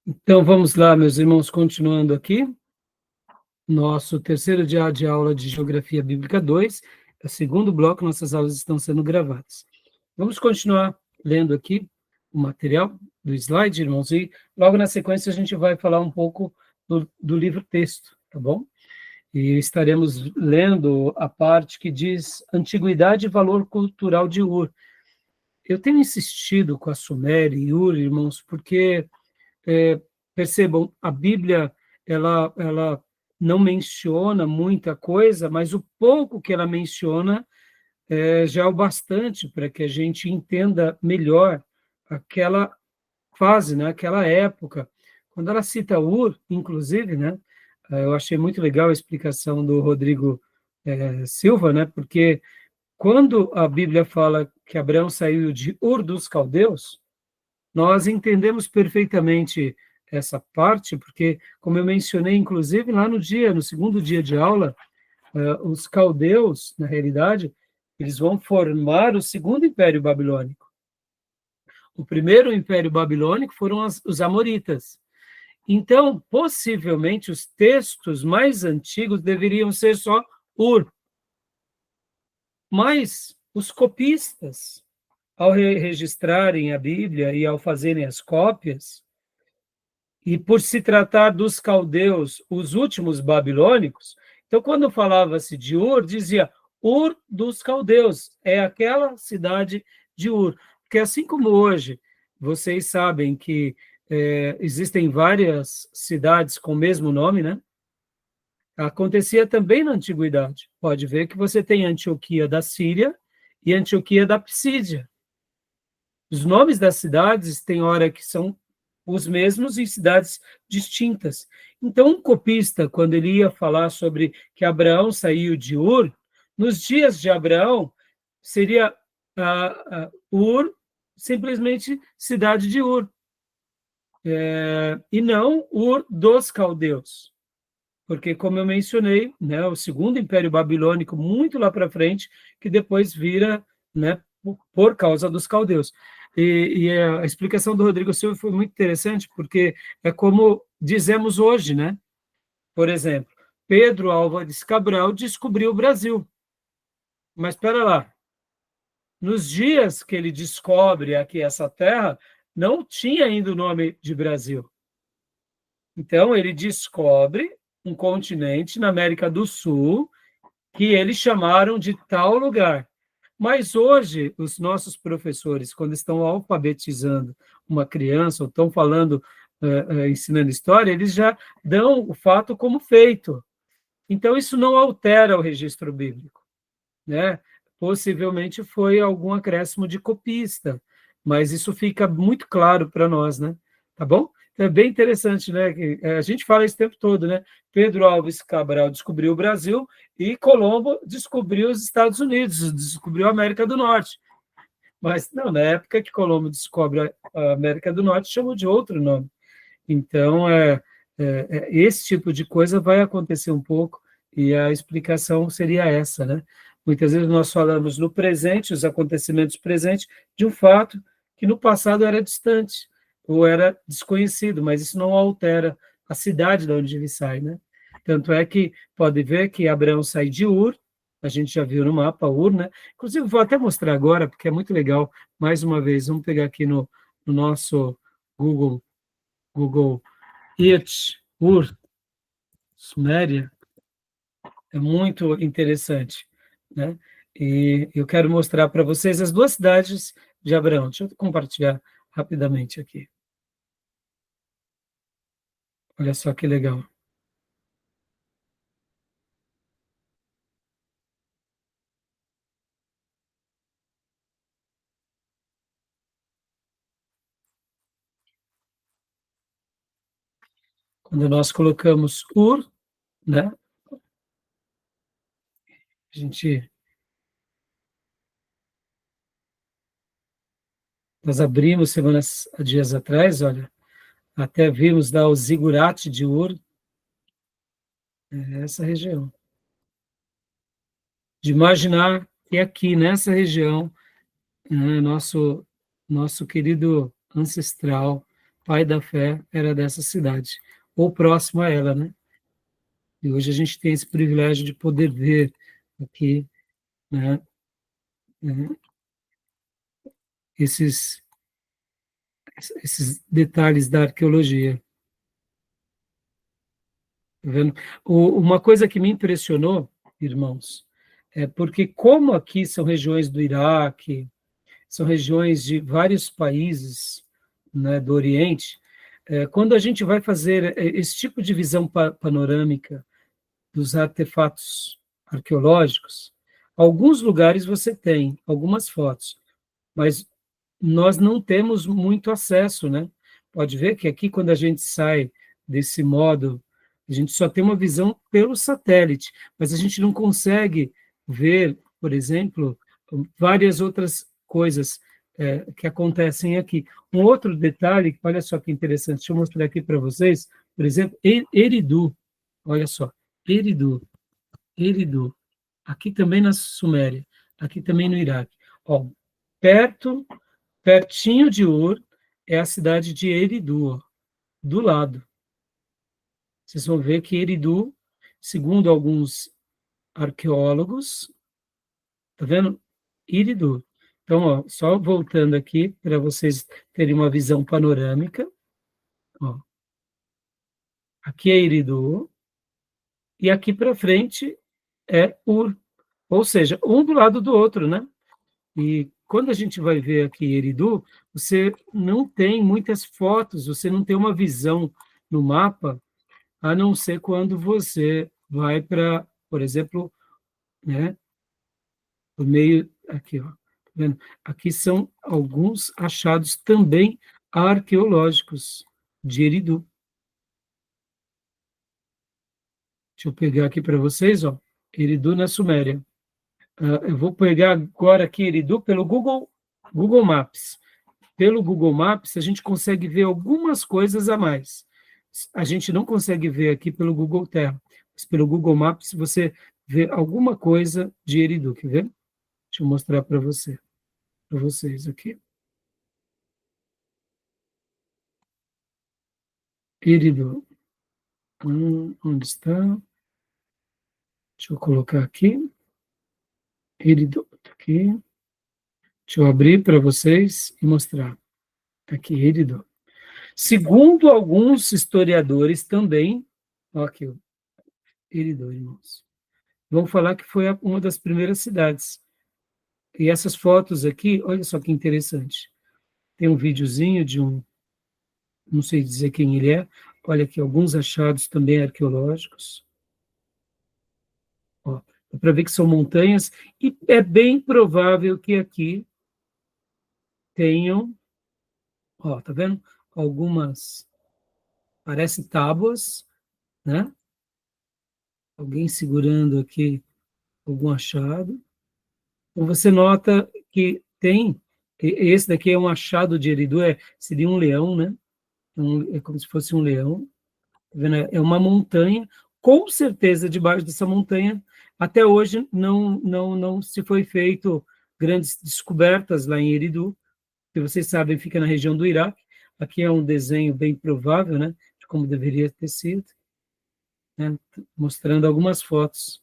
Então, vamos lá, meus irmãos, continuando aqui, nosso terceiro dia de aula de Geografia Bíblica 2, é o segundo bloco, nossas aulas estão sendo gravadas. Vamos continuar lendo aqui o material do slide, irmãos, e logo na sequência a gente vai falar um pouco do livro-texto, tá bom? E estaremos lendo a parte que diz Antiguidade e Valor Cultural de Ur. Eu tenho insistido com a Suméria e Ur, irmãos, porque percebam, a Bíblia, ela não menciona muita coisa, mas o pouco que ela menciona já é o bastante para que a gente entenda melhor aquela fase, né, aquela época. Quando ela cita Ur, inclusive, né, eu achei muito legal a explicação do Rodrigo Silva, né, porque quando a Bíblia fala que Abraão saiu de Ur dos Caldeus, nós entendemos perfeitamente essa parte, porque, como eu mencionei, inclusive, lá no segundo dia de aula, os caldeus, na realidade, eles vão formar o segundo império babilônico. O primeiro império babilônico foram os amoritas. Então, possivelmente, os textos mais antigos deveriam ser só Ur. Mas os copistas, ao registrarem a Bíblia e ao fazerem as cópias, e por se tratar dos caldeus, os últimos babilônicos, então quando falava-se de Ur, dizia Ur dos caldeus, é aquela cidade de Ur. Porque assim como hoje, vocês sabem que existem várias cidades com o mesmo nome, né? Acontecia também na antiguidade. Pode ver que você tem Antioquia da Síria e Antioquia da Psídia. Os nomes das cidades tem hora que são os mesmos em cidades distintas. Então, um copista, quando ele ia falar sobre que Abraão saiu de Ur, nos dias de Abraão, seria Ur, simplesmente cidade de Ur, e não Ur dos caldeus. Porque, como eu mencionei, né, o segundo Império Babilônico, muito lá para frente, que depois vira, né, por causa dos caldeus. E a explicação do Rodrigo Silva foi muito interessante, porque é como dizemos hoje, né? Por exemplo, Pedro Álvares Cabral descobriu o Brasil. Mas espera lá, nos dias que ele descobre aqui essa terra, não tinha ainda o nome de Brasil. Então, ele descobre um continente na América do Sul que eles chamaram de tal lugar. Mas hoje, os nossos professores, quando estão alfabetizando uma criança, ou estão falando, ensinando história, eles já dão o fato como feito. Então, isso não altera o registro bíblico, né? Possivelmente foi algum acréscimo de copista, mas isso fica muito claro para nós, né? Tá bom? Então, é bem interessante, né? A gente fala isso o tempo todo, né? Pedro Álvares Cabral descobriu o Brasil e Colombo descobriu os Estados Unidos, descobriu a América do Norte. Mas, não, na época que Colombo descobre a América do Norte, chamou de outro nome. Então, esse tipo de coisa vai acontecer um pouco, e a explicação seria essa, né? Muitas vezes nós falamos no presente, os acontecimentos presentes, de um fato que no passado era distante, ou era desconhecido, mas isso não altera a cidade de onde ele sai, né? Tanto é que pode ver que Abraão sai de Ur, a gente já viu no mapa Ur, né? Inclusive, vou até mostrar agora, porque é muito legal, mais uma vez, vamos pegar aqui no nosso Google Earth, Ur, Suméria, é muito interessante, né? E eu quero mostrar para vocês as duas cidades de Abraão. Deixa eu compartilhar rapidamente aqui. Olha só que legal. Quando nós colocamos Ur, né? A gente, nós abrimos semanas, dias atrás, olha, até vimos lá o zigurate de Ur, essa região. De imaginar que aqui, nessa região, nosso querido ancestral pai da fé era dessa cidade, ou próximo a ela, né? E hoje a gente tem esse privilégio de poder ver aqui, né, né, esses, esses detalhes da arqueologia. Tá vendo? Uma coisa que me impressionou, irmãos, é porque como aqui são regiões do Iraque, são regiões de vários países, né, do Oriente, quando a gente vai fazer esse tipo de visão panorâmica dos artefatos arqueológicos, alguns lugares você tem algumas fotos, mas nós não temos muito acesso, né? Pode ver que aqui, quando a gente sai desse modo, a gente só tem uma visão pelo satélite, mas a gente não consegue ver, por exemplo, várias outras coisas que acontecem aqui. Um outro detalhe, olha só que interessante, deixa eu mostrar aqui para vocês, por exemplo, Eridu, olha só, Eridu, Eridu, aqui também na Suméria, aqui também no Iraque. Ó, perto pertinho de Ur é a cidade de Eridu, ó, do lado. Vocês vão ver que Eridu, segundo alguns arqueólogos, tá vendo? Eridu. Então, ó, só voltando aqui para vocês terem uma visão panorâmica, ó, aqui é Eridu e aqui para frente é Ur, ou seja, um do lado do outro, né? E quando a gente vai ver aqui Eridu, você não tem muitas fotos, você não tem uma visão no mapa, a não ser quando você vai para, por exemplo, né, o meio aqui, ó, tá vendo? Aqui são alguns achados também arqueológicos de Eridu. Deixa eu pegar aqui para vocês, ó, Eridu na Suméria. Eu vou pegar agora aqui Eridu pelo Google Maps. Pelo Google Maps, a gente consegue ver algumas coisas a mais. A gente não consegue ver aqui pelo Google Terra, mas pelo Google Maps você vê alguma coisa de Eridu, quer ver? Deixa eu mostrar para vocês aqui. Eridu. Onde está? Deixa eu colocar aqui. Eridu, aqui. Deixa eu abrir para vocês e mostrar. Aqui, Eridu. Segundo alguns historiadores também, ó, aqui, ó, Eridu, irmãos. Vão falar que foi uma das primeiras cidades. E essas fotos aqui, olha só que interessante. Tem um videozinho de um, não sei dizer quem ele é. Olha aqui, alguns achados também arqueológicos. Ó, dá para ver que são montanhas, e é bem provável que aqui tenham, ó, tá vendo? Algumas, parecem tábuas, né? Alguém segurando aqui algum achado. Então você nota que tem, esse daqui é um achado de Eridu, seria um leão, né? É como se fosse um leão. Tá vendo? É uma montanha, com certeza debaixo dessa montanha, até hoje não se foi feito grandes descobertas lá em Eridu, que vocês sabem, fica na região do Iraque. Aqui é um desenho bem provável, né, de como deveria ter sido, né, mostrando algumas fotos.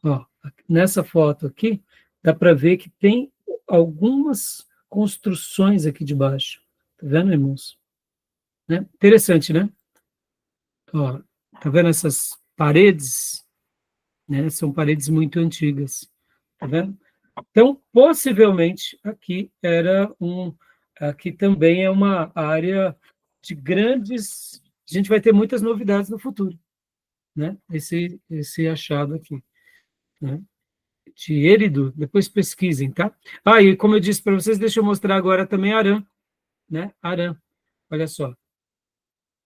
Ó, nessa foto aqui, dá para ver que tem algumas construções aqui debaixo. Tá vendo, irmãos? Né? Interessante, né? Ó, tá vendo essas paredes? Né? São paredes muito antigas. Tá vendo? Então, possivelmente, aqui também é uma área de grandes. A gente vai ter muitas novidades no futuro, né? Esse achado aqui, né? De Eridu, depois pesquisem, tá? Ah, e como eu disse para vocês, deixa eu mostrar agora também Arã, né? Arã, olha só,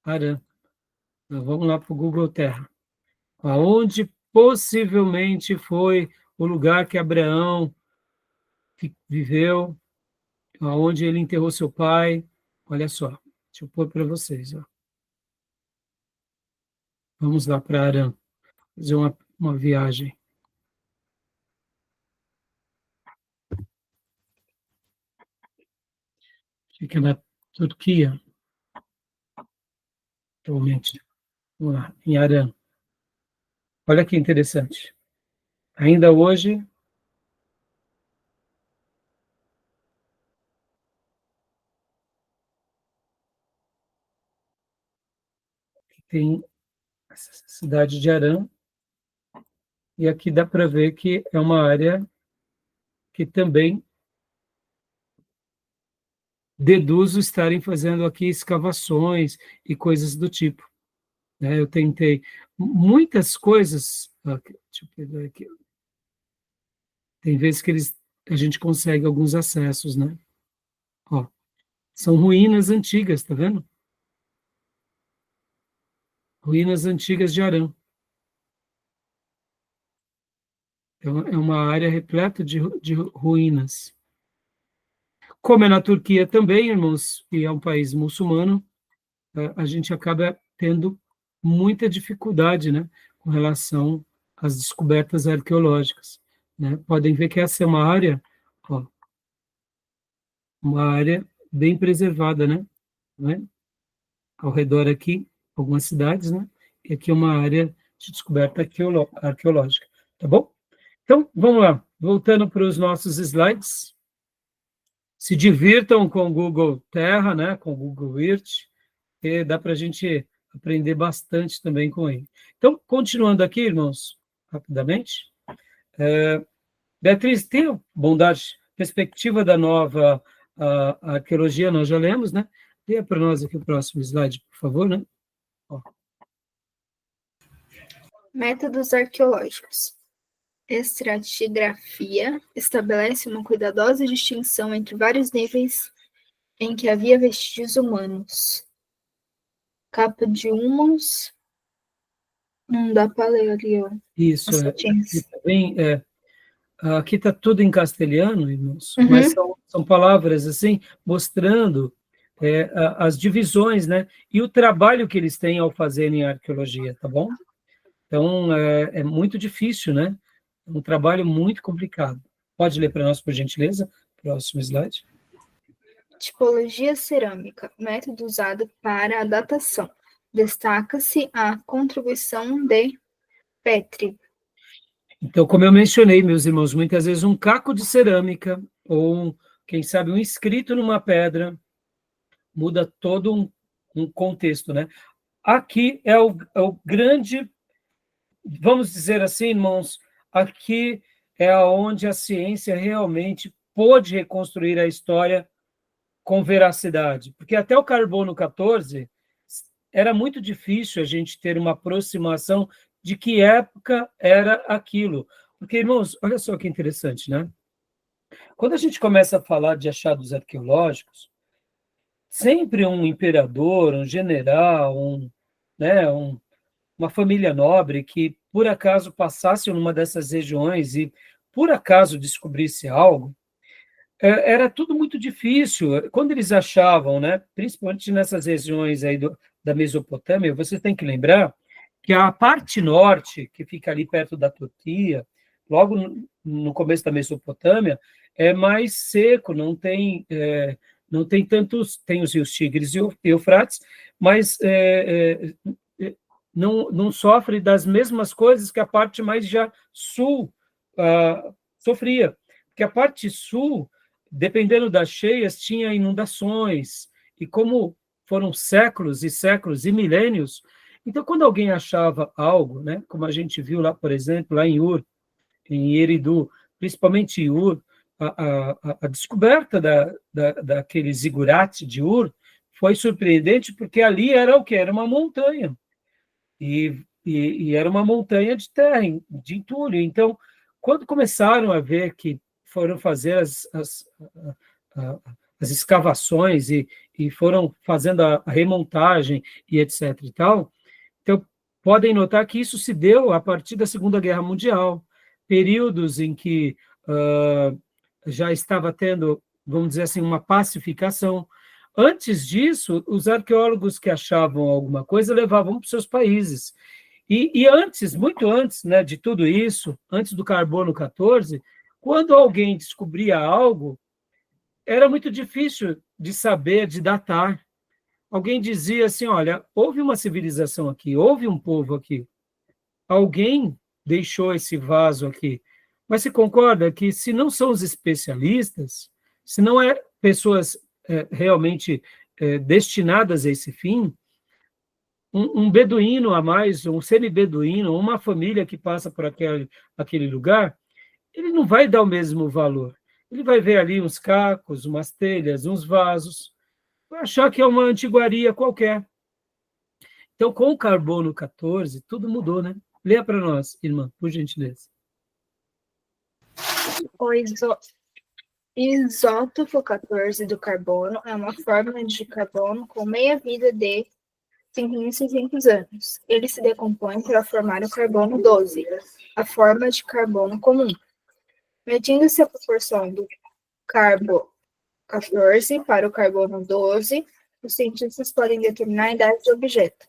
Arã. Então, vamos lá para o Google Terra. Aonde possivelmente foi o lugar que Abraão viveu, aonde ele enterrou seu pai. Olha só, deixa eu pôr para vocês. Ó. Vamos lá para Arã, fazer uma viagem. Fica na Turquia. atualmente. Vamos lá, em Arã. Olha que interessante. Ainda hoje, tem essa cidade de Arã, e aqui dá para ver que é uma área que também deduzo estarem fazendo aqui escavações e coisas do tipo, né? Eu tentei muitas coisas, deixa eu pegar aqui, tem vezes que a gente consegue alguns acessos, né? Ó, são ruínas antigas, tá vendo? Ruínas antigas de Arã. Então, é uma área repleta de ruínas. Como é na Turquia também, irmãos, e é um país muçulmano, a gente acaba tendo muita dificuldade, né, com relação às descobertas arqueológicas, né? Podem ver que essa é ó, uma área bem preservada, né? Ao redor aqui, algumas cidades, né? E aqui é uma área de descoberta arqueológica, tá bom? Então, vamos lá, voltando para os nossos slides. Se divirtam com o Google Terra, né? Com o Google Earth, que dá para a gente aprender bastante também com ele. Então, continuando aqui, irmãos, rapidamente. Beatriz, tem a bondade, perspectiva da nova a arqueologia, nós já lemos, né? Dê para nós aqui o próximo slide, por favor, né? Ó. Métodos arqueológicos. Estratigrafia estabelece uma cuidadosa distinção entre vários níveis em que havia vestígios humanos. Capa de humus da Paleolítico. Isso, aqui está tudo em castelhano, irmãos, mas são palavras assim, mostrando as divisões, né? E o trabalho que eles têm ao fazerem arqueologia, tá bom? Então, é muito difícil, né? É um trabalho muito complicado. Pode ler para nós, por gentileza? Próximo slide. Tipologia cerâmica, método usado para a datação. Destaca-se a contribuição de Petri. Então, como eu mencionei, meus irmãos, muitas vezes um caco de cerâmica ou, quem sabe, um escrito numa pedra muda todo um contexto, né? Aqui é o grande, vamos dizer assim, irmãos, aqui é onde a ciência realmente pôde reconstruir a história com veracidade, porque até o carbono 14 era muito difícil a gente ter uma aproximação de que época era aquilo. Porque, irmãos, olha só que interessante, né? Quando a gente começa a falar de achados arqueológicos, sempre um imperador, um general, né, uma família nobre que, por acaso, passasse numa dessas regiões e, por acaso, descobrisse algo, era tudo muito difícil. Quando eles achavam, né, principalmente nessas regiões aí da Mesopotâmia, você tem que lembrar que a parte norte, que fica ali perto da Turquia, logo no começo da Mesopotâmia, é mais seco, não tem tantos, tem os rios Tigres e Eufrates, mas não sofre das mesmas coisas que a parte mais já sul sofria, porque a parte sul, dependendo das cheias, tinha inundações, e como foram séculos e séculos e milênios, então quando alguém achava algo, né, como a gente viu lá, por exemplo, lá em Ur, em Eridu, principalmente em Ur, a descoberta daquele zigurate de Ur foi surpreendente, porque ali era o que? Era uma montanha, e era uma montanha de terra, de entulho. Então, quando começaram a ver que foram fazer as escavações e foram fazendo a remontagem e etc. e tal, então, podem notar que isso se deu a partir da Segunda Guerra Mundial, períodos em que já estava tendo, vamos dizer assim, uma pacificação. Antes disso, os arqueólogos que achavam alguma coisa levavam para os seus países. E antes, muito antes, né, de tudo isso, antes do carbono 14, quando alguém descobria algo, era muito difícil de saber, de datar. alguém dizia assim, olha, houve uma civilização aqui, houve um povo aqui, alguém deixou esse vaso aqui. Mas você concorda que se não são os especialistas, se não é pessoas realmente destinadas a esse fim, um beduíno a mais, um semi-beduíno, uma família que passa por aquele lugar, ele não vai dar o mesmo valor. Ele vai ver ali uns cacos, umas telhas, uns vasos, vai achar que é uma antiguaria qualquer. Então, com o carbono 14, tudo mudou, né? Leia para nós, irmã, por gentileza. O isótopo 14 do carbono é uma fórmula de carbono com meia-vida de 5.600 anos. Ele se decompõe para formar o carbono 12, a forma de carbono comum. Medindo-se a proporção do carbono 14 para o carbono 12, os cientistas podem determinar a idade do objeto.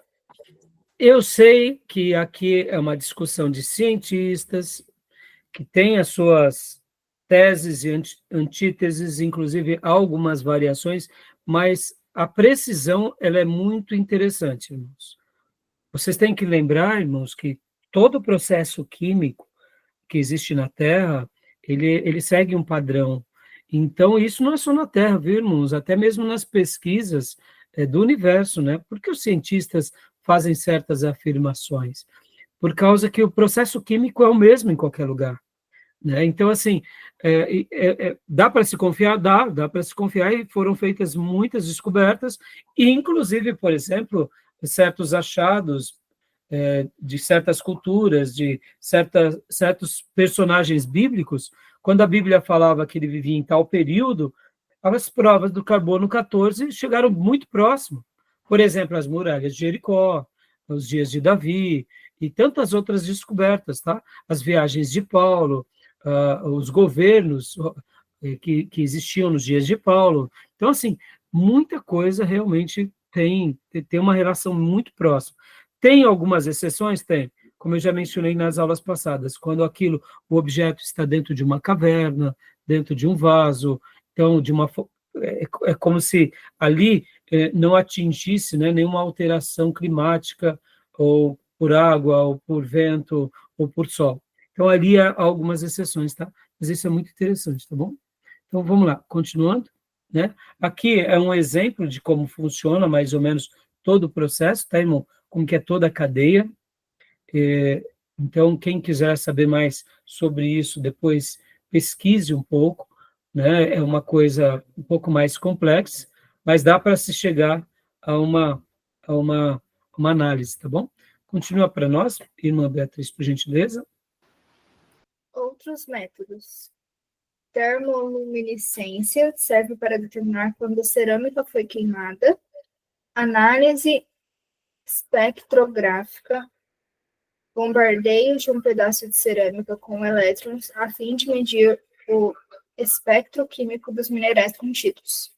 Eu sei que aqui é uma discussão de cientistas que têm as suas teses e antíteses, inclusive algumas variações, mas a precisão ela é muito interessante, irmãos. Vocês têm que lembrar, irmãos, que todo processo químico que existe na Terra, ele segue um padrão. Então, isso não é só na Terra, viu, irmãos? Até mesmo nas pesquisas do universo, né? Por que os cientistas fazem certas afirmações? Por causa que o processo químico é o mesmo em qualquer lugar. Né? Então, assim, dá para se confiar? Dá para se confiar, e foram feitas muitas descobertas, e inclusive, por exemplo, certos achados de certas culturas, de certos personagens bíblicos, quando a Bíblia falava que ele vivia em tal período, as provas do carbono 14 chegaram muito próximo. Por exemplo, as muralhas de Jericó, os dias de Davi, e tantas outras descobertas, tá? As viagens de Paulo, os governos que existiam nos dias de Paulo. Então, assim, muita coisa realmente tem uma relação muito próxima. Tem algumas exceções? Tem. Como eu já mencionei nas aulas passadas, quando o objeto está dentro de uma caverna, dentro de um vaso, então, é como se ali não atingisse, né, nenhuma alteração climática, ou por água, ou por vento, ou por sol. Então, ali há algumas exceções, tá? Mas isso é muito interessante, tá bom? Então, vamos lá, continuando, né? Aqui é um exemplo de como funciona, mais ou menos, todo o processo, tá, irmão? Como que é toda a cadeia. Então, quem quiser saber mais sobre isso, depois pesquise um pouco, né? É uma coisa um pouco mais complexa, mas dá para se chegar a uma análise, tá bom? Continua para nós, irmã Beatriz, por gentileza. Outros métodos. Termoluminescência serve para determinar quando a cerâmica foi queimada. Análise espectrográfica. Bombardeio de um pedaço de cerâmica com elétrons a fim de medir o espectro químico dos minerais contidos.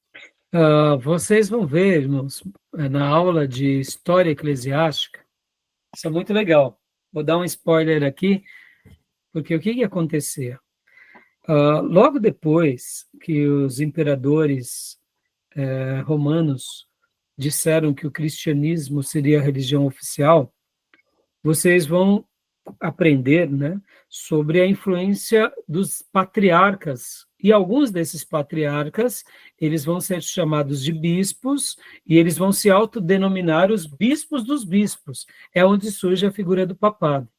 Vocês vão ver, irmãos, na aula de História Eclesiástica, isso é muito legal. Vou dar um spoiler aqui, porque o que ia acontecer? Logo depois que os imperadores romanos disseram que o cristianismo seria a religião oficial, vocês vão aprender, né, sobre a influência dos patriarcas, e alguns desses patriarcas, eles vão ser chamados de bispos, e eles vão se autodenominar os bispos dos bispos, é onde surge a figura do papado.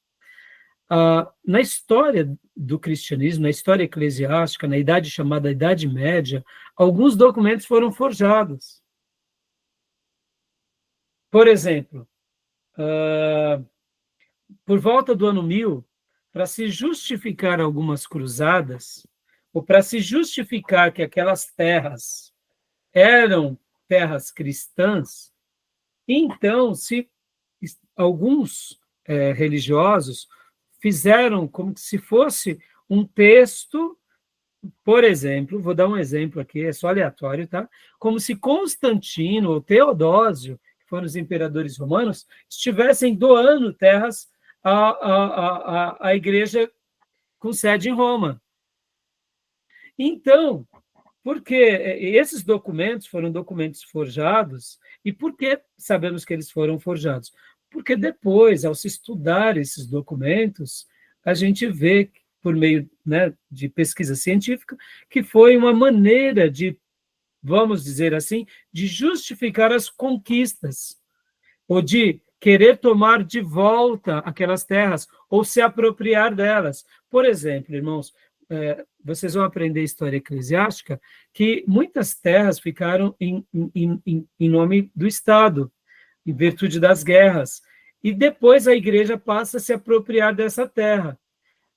Na história do cristianismo, na história eclesiástica, na idade chamada Idade Média, alguns documentos foram forjados. Por exemplo, por volta do ano 1000, para se justificar algumas cruzadas, ou para se justificar que aquelas terras eram terras cristãs, então alguns religiosos fizeram como se fosse um texto, por exemplo, vou dar um exemplo aqui, é só aleatório, tá? Como se Constantino ou Teodósio, que foram os imperadores romanos, estivessem doando terras à igreja com sede em Roma. Então, Porque esses documentos foram documentos forjados, e por que sabemos que eles foram forjados? Porque depois, ao se estudar esses documentos, a gente vê, por meio, né, de pesquisa científica, que foi uma maneira de, vamos dizer assim, de justificar as conquistas, ou de querer tomar de volta aquelas terras, ou se apropriar delas. Por exemplo, irmãos, vocês vão aprender história eclesiástica, que muitas terras ficaram em nome do Estado, em virtude das guerras, e depois a igreja passa a se apropriar dessa terra.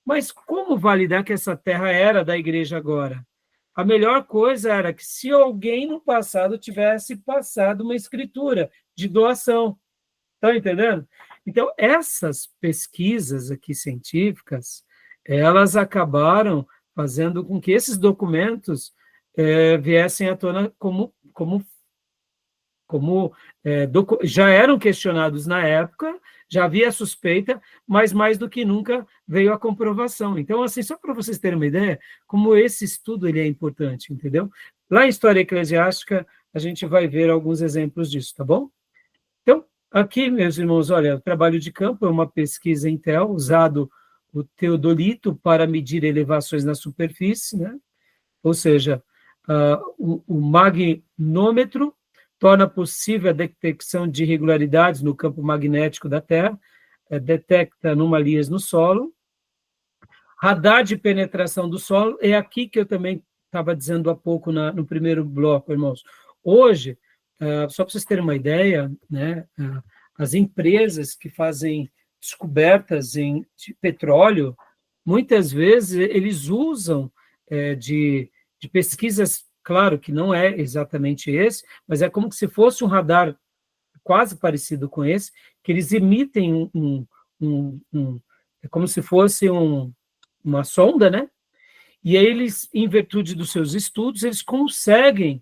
Mas como validar que essa terra era da igreja agora? A melhor coisa era que se alguém no passado tivesse passado uma escritura de doação. Estão entendendo? Então, essas pesquisas aqui científicas, elas acabaram fazendo com que esses documentos viessem à tona já eram questionados na época, já havia suspeita, mas mais do que nunca veio a comprovação. Então, assim, só para vocês terem uma ideia, como esse estudo ele é importante, entendeu? Lá em História Eclesiástica, a gente vai ver alguns exemplos disso, tá bom? Então, aqui, meus irmãos, olha, o trabalho de campo é uma pesquisa Intel, usado o teodolito para medir elevações na superfície, né? Ou seja, o magnômetro torna possível a detecção de irregularidades no campo magnético da Terra, detecta anomalias no solo. Radar de penetração do solo, é aqui que eu também estava dizendo há pouco no primeiro bloco, irmãos. Hoje, só para vocês terem uma ideia, né, as empresas que fazem descobertas de petróleo, muitas vezes eles usam de pesquisas, claro que não é exatamente esse, mas é como se fosse um radar quase parecido com esse, que eles emitem é como se fosse uma sonda, né? E aí eles, em virtude dos seus estudos, eles conseguem,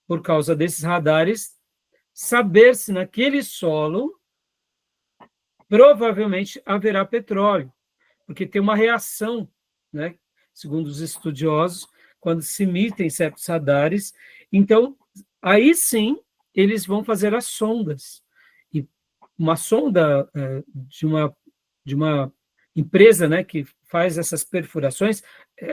por causa desses radares, saber se naquele solo provavelmente haverá petróleo, porque tem uma reação, né? Segundo os estudiosos, quando se emitem certos radares. Então, aí sim, eles vão fazer as sondas. E uma sonda de uma empresa, né, que faz essas perfurações,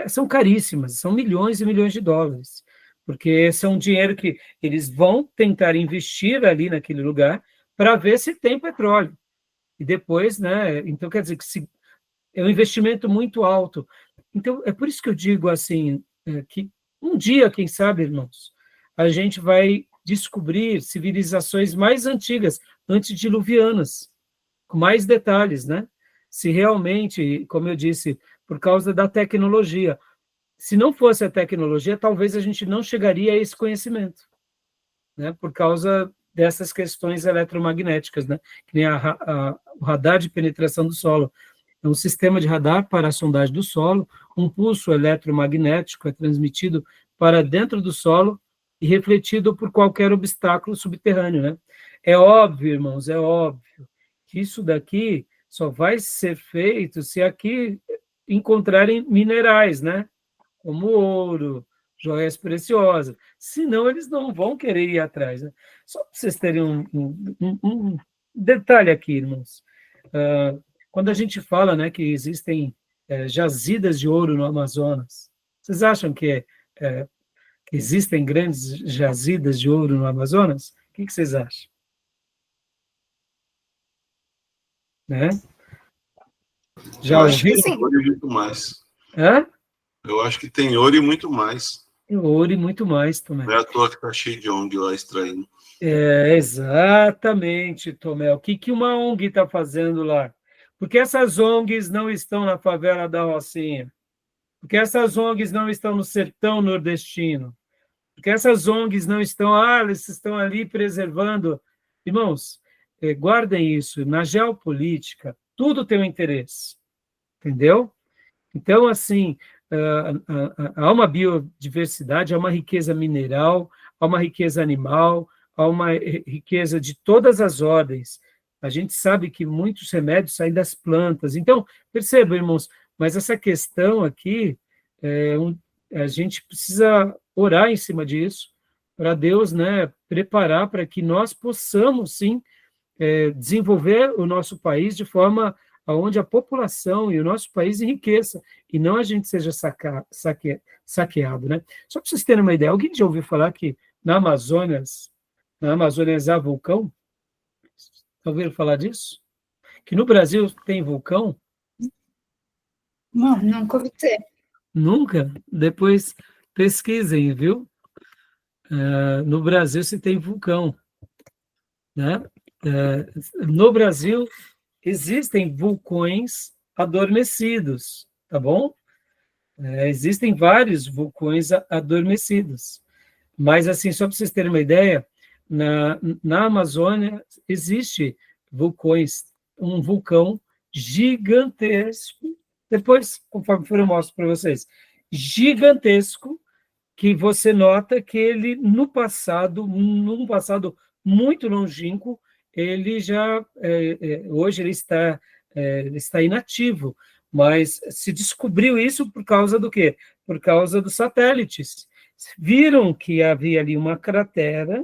são caríssimas, são milhões e milhões de dólares, porque são dinheiro que eles vão tentar investir ali naquele lugar para ver se tem petróleo. E depois, né, então quer dizer que é um investimento muito alto. Então, é por isso que eu digo assim, que um dia, quem sabe, irmãos, a gente vai descobrir civilizações mais antigas, antediluvianas, com mais detalhes, né? Se realmente, como eu disse, por causa da tecnologia. Se não fosse a tecnologia, talvez a gente não chegaria a esse conhecimento, né? Por causa dessas questões eletromagnéticas, né? Que nem o radar de penetração do solo. É um sistema de radar para a sondagem do solo, um pulso eletromagnético é transmitido para dentro do solo e refletido por qualquer obstáculo subterrâneo, né? É óbvio, irmãos, é óbvio que isso daqui só vai ser feito se aqui encontrarem minerais, né? Como ouro, joias preciosas. Senão, eles não vão querer ir atrás, né? Só para vocês terem um detalhe aqui, irmãos. Quando a gente fala, né, que existem jazidas de ouro no Amazonas, vocês acham que existem grandes jazidas de ouro no Amazonas? O que vocês acham? Né? Já Eu acho que ouviram? tem ouro e muito mais. Hã? Eu acho que tem ouro e muito mais. Tem ouro e muito mais também. Não é à toa que está cheio de ONG lá extraindo. Exatamente, Tomé. O que uma ONG está fazendo lá? Porque essas ONGs não estão na favela da Rocinha? Porque essas ONGs não estão no sertão nordestino? Porque essas ONGs não estão, eles estão ali preservando. Irmãos, guardem isso. Na geopolítica, tudo tem um interesse. Entendeu? Então, assim, há uma biodiversidade, há uma riqueza mineral, há uma riqueza animal, há uma riqueza de todas as ordens. A gente sabe que muitos remédios saem das plantas. Então, percebam, irmãos, mas essa questão aqui, a gente precisa orar em cima disso, para Deus, né, preparar para que nós possamos, sim, desenvolver o nosso país de forma aonde a população e o nosso país enriqueça, e não a gente seja saqueado, né? Só para vocês terem uma ideia, alguém já ouviu falar que na Amazônia há vulcão? Já ouviram falar disso? Que no Brasil tem vulcão? Não, nunca ouvi dizer. Nunca? Depois pesquisem, viu? No Brasil se tem vulcão, né? No Brasil existem vulcões adormecidos, tá bom? Existem vários vulcões adormecidos. Mas, assim, só para vocês terem uma ideia, na Amazônia existe um vulcão gigantesco, depois, conforme for, eu mostro para vocês, gigantesco, que você nota que ele, num passado muito longínquo, ele já, hoje ele está inativo, mas se descobriu isso por causa do quê? Por causa dos satélites. Viram que havia ali uma cratera,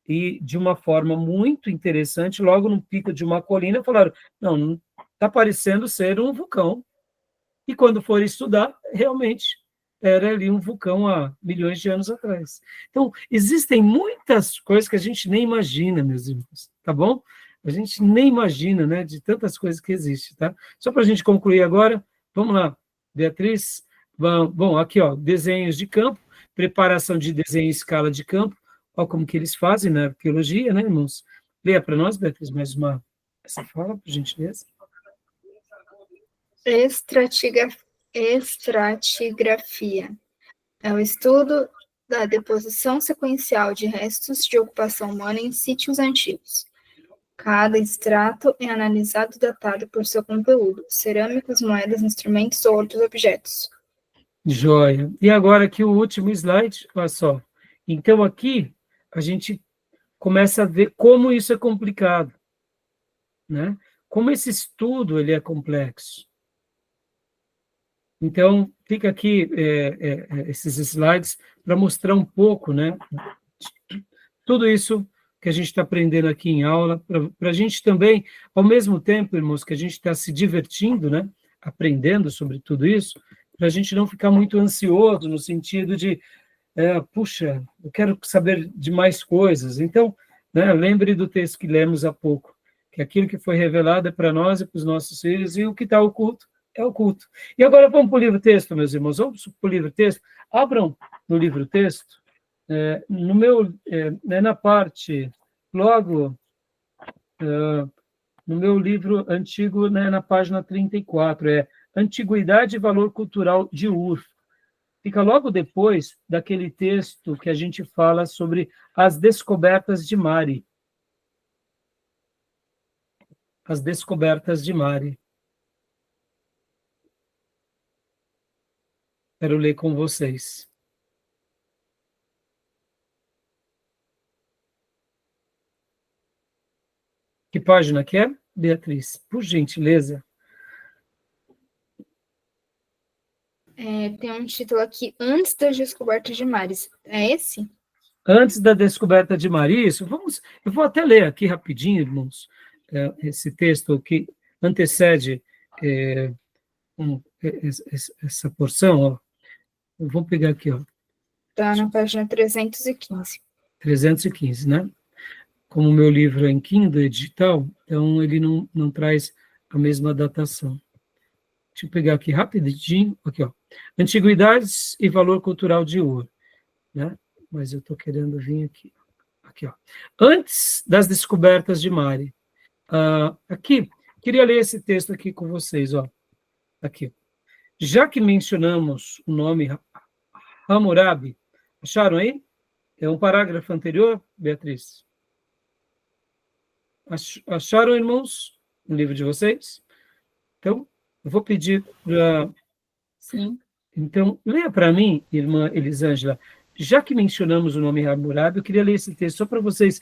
e de uma forma muito interessante, logo no pico de uma colina, falaram, não está parecendo ser um vulcão. E quando foram estudar, realmente era ali um vulcão há milhões de anos atrás. Então, existem muitas coisas que a gente nem imagina, meus irmãos, tá bom? A gente nem imagina, né, de tantas coisas que existem, tá? Só para a gente concluir agora, vamos lá, Beatriz. Bom, aqui, ó, desenhos de campo, preparação de desenho em escala de campo, ó, como que eles fazem na arqueologia, né, irmãos? Leia para nós, Beatriz, essa fala, por gentileza. Estratigrafia é o estudo da deposição sequencial de restos de ocupação humana em sítios antigos. Cada extrato é analisado e datado por seu conteúdo, cerâmicas, moedas, instrumentos ou outros objetos. Joia. E agora aqui o último slide, olha só. Então aqui a gente começa a ver como isso é complicado, né? Como esse estudo ele é complexo. Então, fica aqui esses slides para mostrar um pouco, né, tudo isso que a gente está aprendendo aqui em aula, para a gente também, ao mesmo tempo, irmãos, que a gente está se divertindo, né, aprendendo sobre tudo isso, para a gente não ficar muito ansioso no sentido de, puxa, eu quero saber de mais coisas. Então, né, lembre do texto que lemos há pouco, que aquilo que foi revelado é para nós e para os nossos filhos, e o que está oculto é oculto. E agora vamos para o livro-texto, meus irmãos, vamos para o livro-texto. Abram no livro-texto, na parte, logo, no meu livro antigo, né, na página 34, Antiguidade e Valor Cultural de Ur. Fica logo depois daquele texto que a gente fala sobre as descobertas de Mari. As descobertas de Mari. Quero ler com vocês. Que página que é, Beatriz? Por gentileza. Tem um título aqui, Antes das Descobertas de Mares. É esse? Antes da descoberta de Mari, eu vou até ler aqui rapidinho, irmãos, esse texto que antecede essa porção, ó. Vamos pegar aqui, ó. Está na página 315. 315, né? Como o meu livro é em Kindle, é digital, então ele não traz a mesma datação. Deixa eu pegar aqui rapidinho, aqui, ó. Antiguidades e valor cultural de Ur, né? Mas eu estou querendo vir aqui. Aqui, ó. Antes das descobertas de Mari. Aqui, queria ler esse texto aqui com vocês, ó. Aqui. Já que mencionamos o nome Hammurabi, acharam aí? É um parágrafo anterior, Beatriz? Acharam, irmãos, no livro de vocês? Então, eu vou pedir para... Sim. Então, leia para mim, irmã Elisângela, já que mencionamos o nome Hammurabi, eu queria ler esse texto só para vocês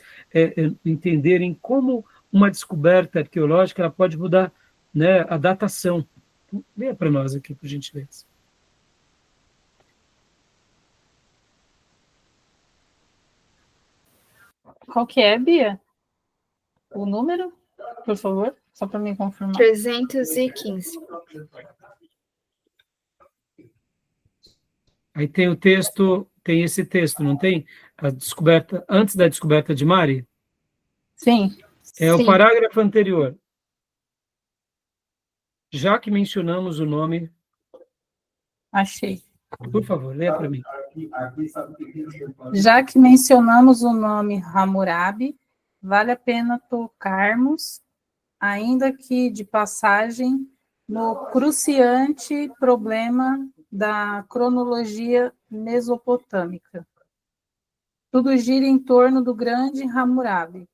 entenderem como uma descoberta arqueológica ela pode mudar, né, a datação. Então, leia para nós aqui, por gentileza. Qual que é, Bia? O número, por favor, só para me confirmar. 315. Aí tem o texto, tem esse texto, não tem? A descoberta, antes da descoberta de Mari? Sim. É o Sim. parágrafo anterior. Já que mencionamos o nome, Achei. por favor, leia para mim. Já que mencionamos o nome Hammurabi, vale a pena tocarmos, ainda que de passagem, no cruciante problema da cronologia mesopotâmica. Tudo gira em torno do grande Hammurabi.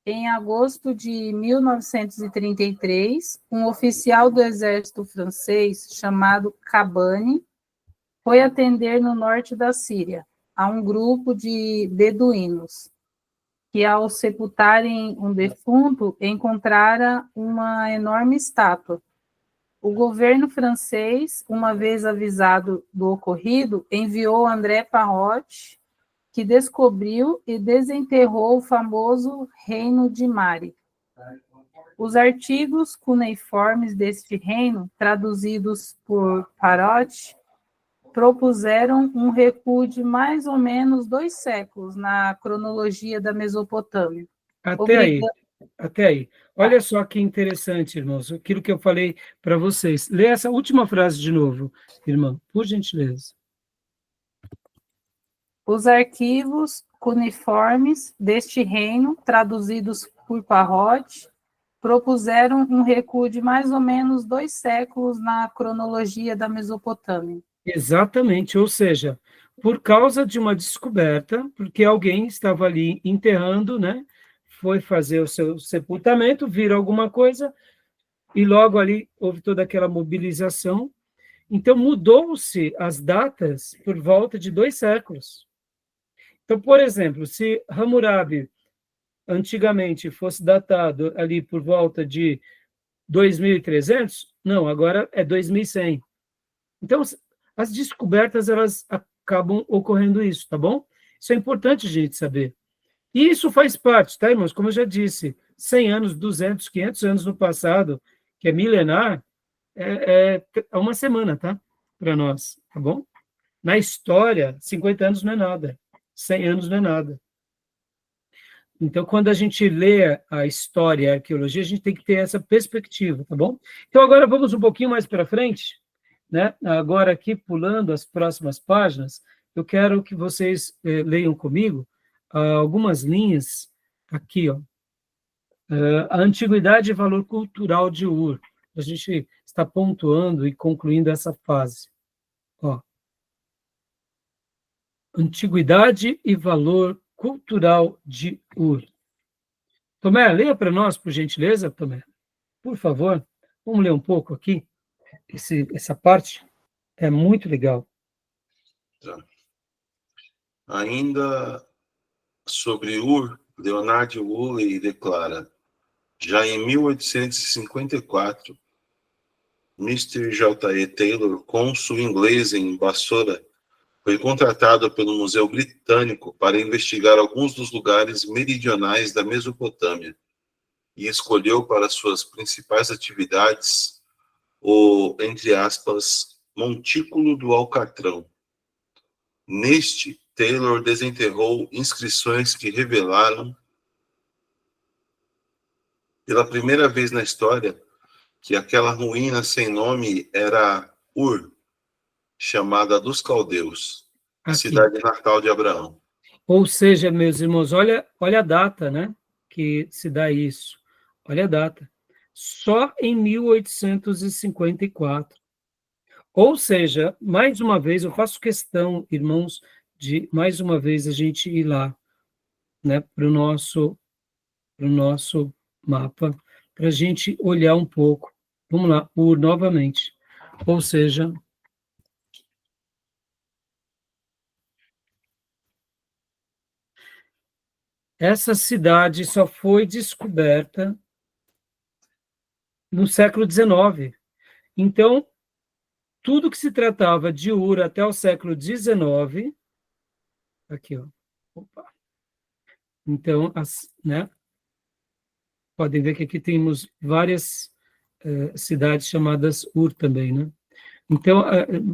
Em agosto de 1933, um oficial do exército francês chamado Cabane foi atender no norte da Síria a um grupo de beduínos que, ao sepultarem um defunto, encontrara uma enorme estátua. O governo francês, uma vez avisado do ocorrido, enviou André Parrot, que descobriu e desenterrou o famoso Reino de Mari. Os artigos cuneiformes deste reino, traduzidos por Parrot, propuseram um recuo de mais ou menos 2 séculos na cronologia da Mesopotâmia. Até aí. Olha só que interessante, irmãos, aquilo que eu falei para vocês. Lê essa última frase de novo, irmã, por gentileza. Os arquivos cuneiformes deste reino, traduzidos por Parrot, propuseram um recuo de mais ou menos 2 séculos na cronologia da Mesopotâmia. Exatamente, ou seja, por causa de uma descoberta, porque alguém estava ali enterrando, né? Foi fazer o seu sepultamento, viram alguma coisa, e logo ali houve toda aquela mobilização. Então, mudou-se as datas por volta de 2 séculos. Então, por exemplo, se Hammurabi antigamente fosse datado ali por volta de 2300, não, agora é 2100. Então, as descobertas, elas acabam ocorrendo isso, tá bom? Isso é importante a gente saber. E isso faz parte, tá, irmãos? Como eu já disse, 100 anos, 200, 500 anos no passado, que é milenar, é uma semana, tá? Para nós, tá bom? Na história, 50 anos não é nada, 100 anos não é nada. Então, quando a gente lê a história e a arqueologia, a gente tem que ter essa perspectiva, tá bom? Então, agora vamos um pouquinho mais para frente, né? Agora aqui, pulando as próximas páginas, eu quero que vocês leiam comigo algumas linhas aqui, ó. A antiguidade e valor cultural de Ur. A gente está pontuando e concluindo essa fase. Ó. Antiguidade e valor cultural de Ur. Tomé, leia para nós, por gentileza, Tomé. Por favor, vamos ler um pouco aqui. Essa parte é muito legal. Tá. Ainda sobre Ur, Leonard Woolley declara: já em 1854, Mr. J.E. Taylor, cônsul inglês em Bassora, foi contratado pelo Museu Britânico para investigar alguns dos lugares meridionais da Mesopotâmia e escolheu para suas principais atividades o, entre aspas, Montículo do Alcatrão. Neste, Taylor desenterrou inscrições que revelaram, pela primeira vez na história, que aquela ruína sem nome era Ur, chamada dos caldeus, a cidade natal de Abraão. Ou seja, meus irmãos, olha a data, né, que se dá isso. Olha a data. Só em 1854. Ou seja, mais uma vez, eu faço questão, irmãos, de mais uma vez a gente ir lá, né, para o nosso mapa, para a gente olhar um pouco. Vamos lá, novamente. Ou seja, essa cidade só foi descoberta no século XIX. Então, tudo que se tratava de Ur até o século XIX, aqui, ó, opa, Então, né, podem ver que aqui temos várias cidades chamadas Ur também, né? Então,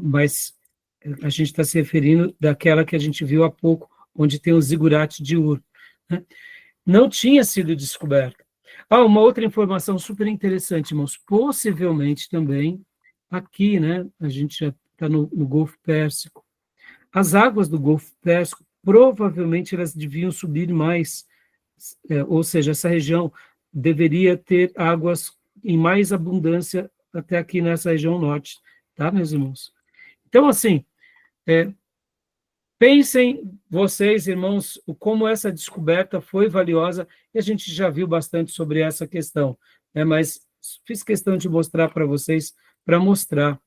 mas a gente está se referindo daquela que a gente viu há pouco, onde tem o zigurate de Ur, né? Não tinha sido descoberta. Uma outra informação super interessante, irmãos, possivelmente também aqui, né, a gente já está no Golfo Pérsico. As águas do Golfo Pérsico, provavelmente elas deviam subir mais, ou seja, essa região deveria ter águas em mais abundância até aqui nessa região norte, tá, meus irmãos? Então, assim, pensem vocês, irmãos, como essa descoberta foi valiosa, e a gente já viu bastante sobre essa questão, né, mas fiz questão de mostrar para vocês, para mostrar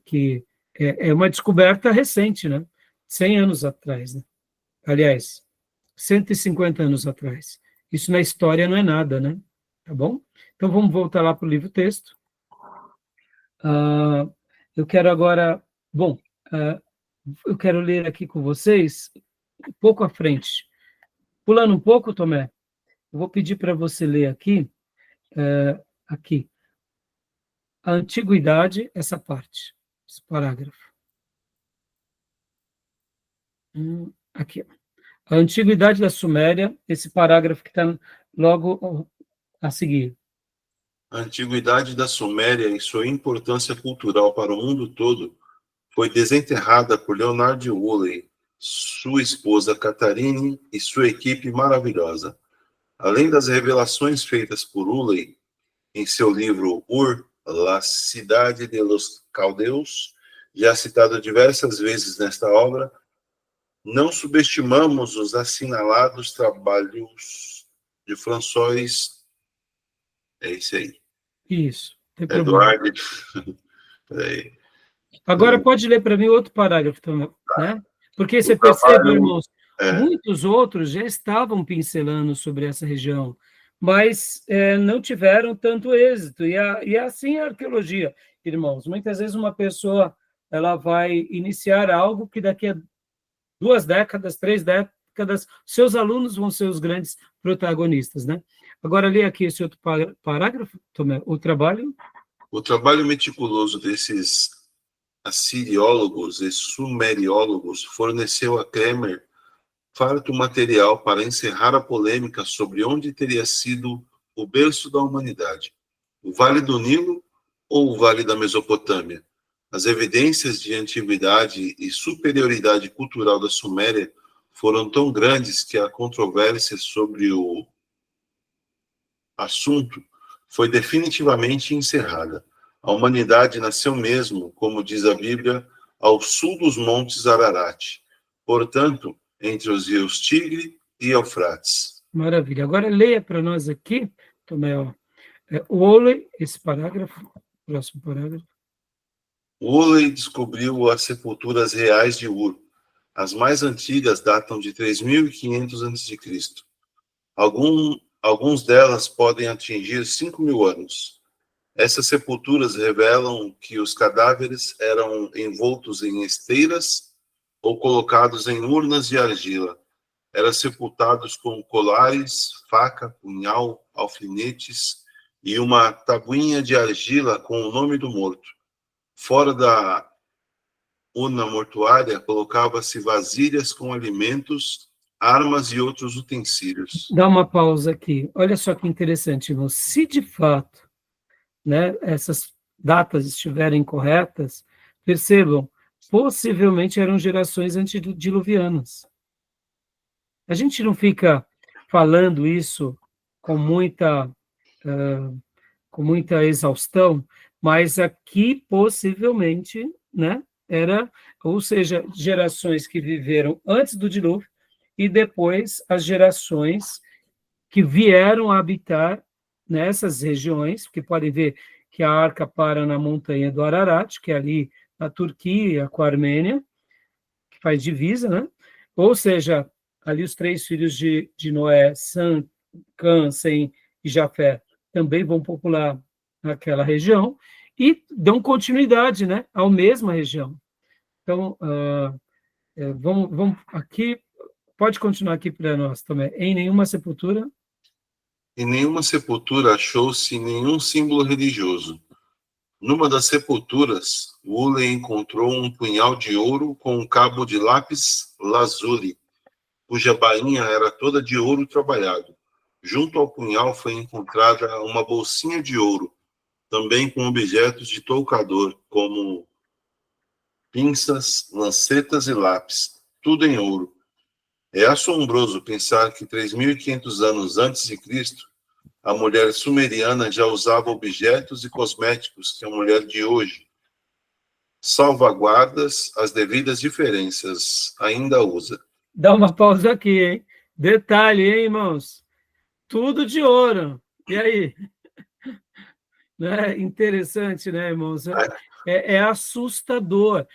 que é uma descoberta recente, né? 100 anos atrás, né? Aliás, 150 anos atrás. Isso na história não é nada, né? Tá bom? Então vamos voltar lá para o livro-texto. Eu quero agora... Bom, eu quero ler aqui com vocês, um pouco à frente. Pulando um pouco, Tomé, eu vou pedir para você ler aqui, aqui. A antiguidade, essa parte, esse parágrafo. Aqui, a antiguidade da Suméria, esse parágrafo que está logo a seguir. A antiguidade da Suméria e sua importância cultural para o mundo todo foi desenterrada por Leonard Woolley, sua esposa Catharine e sua equipe maravilhosa. Além das revelações feitas por Woolley em seu livro Ur, La Cidade de los Caldeus, já citado diversas vezes nesta obra, não subestimamos os assinalados trabalhos de François... É esse aí. Isso, tem problema. Eduardo... Peraí. Agora pode ler para mim outro parágrafo também, né? Porque você percebe, irmãos, muitos outros já estavam pincelando sobre essa região, mas não tiveram tanto êxito. E assim a arqueologia, irmãos. Muitas vezes uma pessoa ela vai iniciar algo que daqui a 2 décadas, 3 décadas, seus alunos vão ser os grandes protagonistas, né? Agora, lê aqui esse outro parágrafo, Tomé, o trabalho. O trabalho meticuloso desses assiriólogos e sumeriólogos forneceu a Kremer farto material para encerrar a polêmica sobre onde teria sido o berço da humanidade, o Vale do Nilo ou o Vale da Mesopotâmia. As evidências de antiguidade e superioridade cultural da Suméria foram tão grandes que a controvérsia sobre o assunto foi definitivamente encerrada. A humanidade nasceu mesmo, como diz a Bíblia, ao sul dos montes Ararat, portanto, entre os rios Tigre e Eufrates. Maravilha. Agora leia para nós aqui, Tomé, Woolley, esse parágrafo, próximo parágrafo. Woolley descobriu as sepulturas reais de Ur. As mais antigas datam de 3.500 a.C. Alguns delas podem atingir 5.000 anos. Essas sepulturas revelam que os cadáveres eram envoltos em esteiras ou colocados em urnas de argila. Eram sepultados com colares, faca, punhal, alfinetes e uma tabuinha de argila com o nome do morto. Fora da urna mortuária, colocava-se vasilhas com alimentos, armas e outros utensílios. Dá uma pausa aqui. Olha só que interessante, irmão. Se de fato, né, essas datas estiverem corretas, percebam, possivelmente eram gerações antediluvianas. A gente não fica falando isso com muita exaustão, mas aqui possivelmente, né, ou seja, gerações que viveram antes do dilúvio e depois as gerações que vieram a habitar nessas regiões, que podem ver que a arca para na montanha do Ararat, que é ali na Turquia com a Armênia, que faz divisa, né? Ou seja, ali os 3 filhos de Noé, Sam, Cã, Sem e Jafé, também vão popular naquela região e dão continuidade, né, à mesma região. Então, vamos aqui, pode continuar aqui para nós também. Em nenhuma sepultura. Em nenhuma sepultura achou-se nenhum símbolo religioso. Numa das sepulturas, Woolley encontrou um punhal de ouro com um cabo de lápis lazuli, cuja bainha era toda de ouro trabalhado. Junto ao punhal foi encontrada uma bolsinha de ouro, também com objetos de toucador, como pinças, lancetas e lápis, tudo em ouro. É assombroso pensar que 3.500 anos antes de Cristo, a mulher sumeriana já usava objetos e cosméticos que a mulher de hoje, salvaguardas as devidas diferenças, ainda usa. Dá uma pausa aqui, hein? Detalhe, hein, irmãos? Tudo de ouro. E aí? Né? Interessante, né, irmãos? É assustador.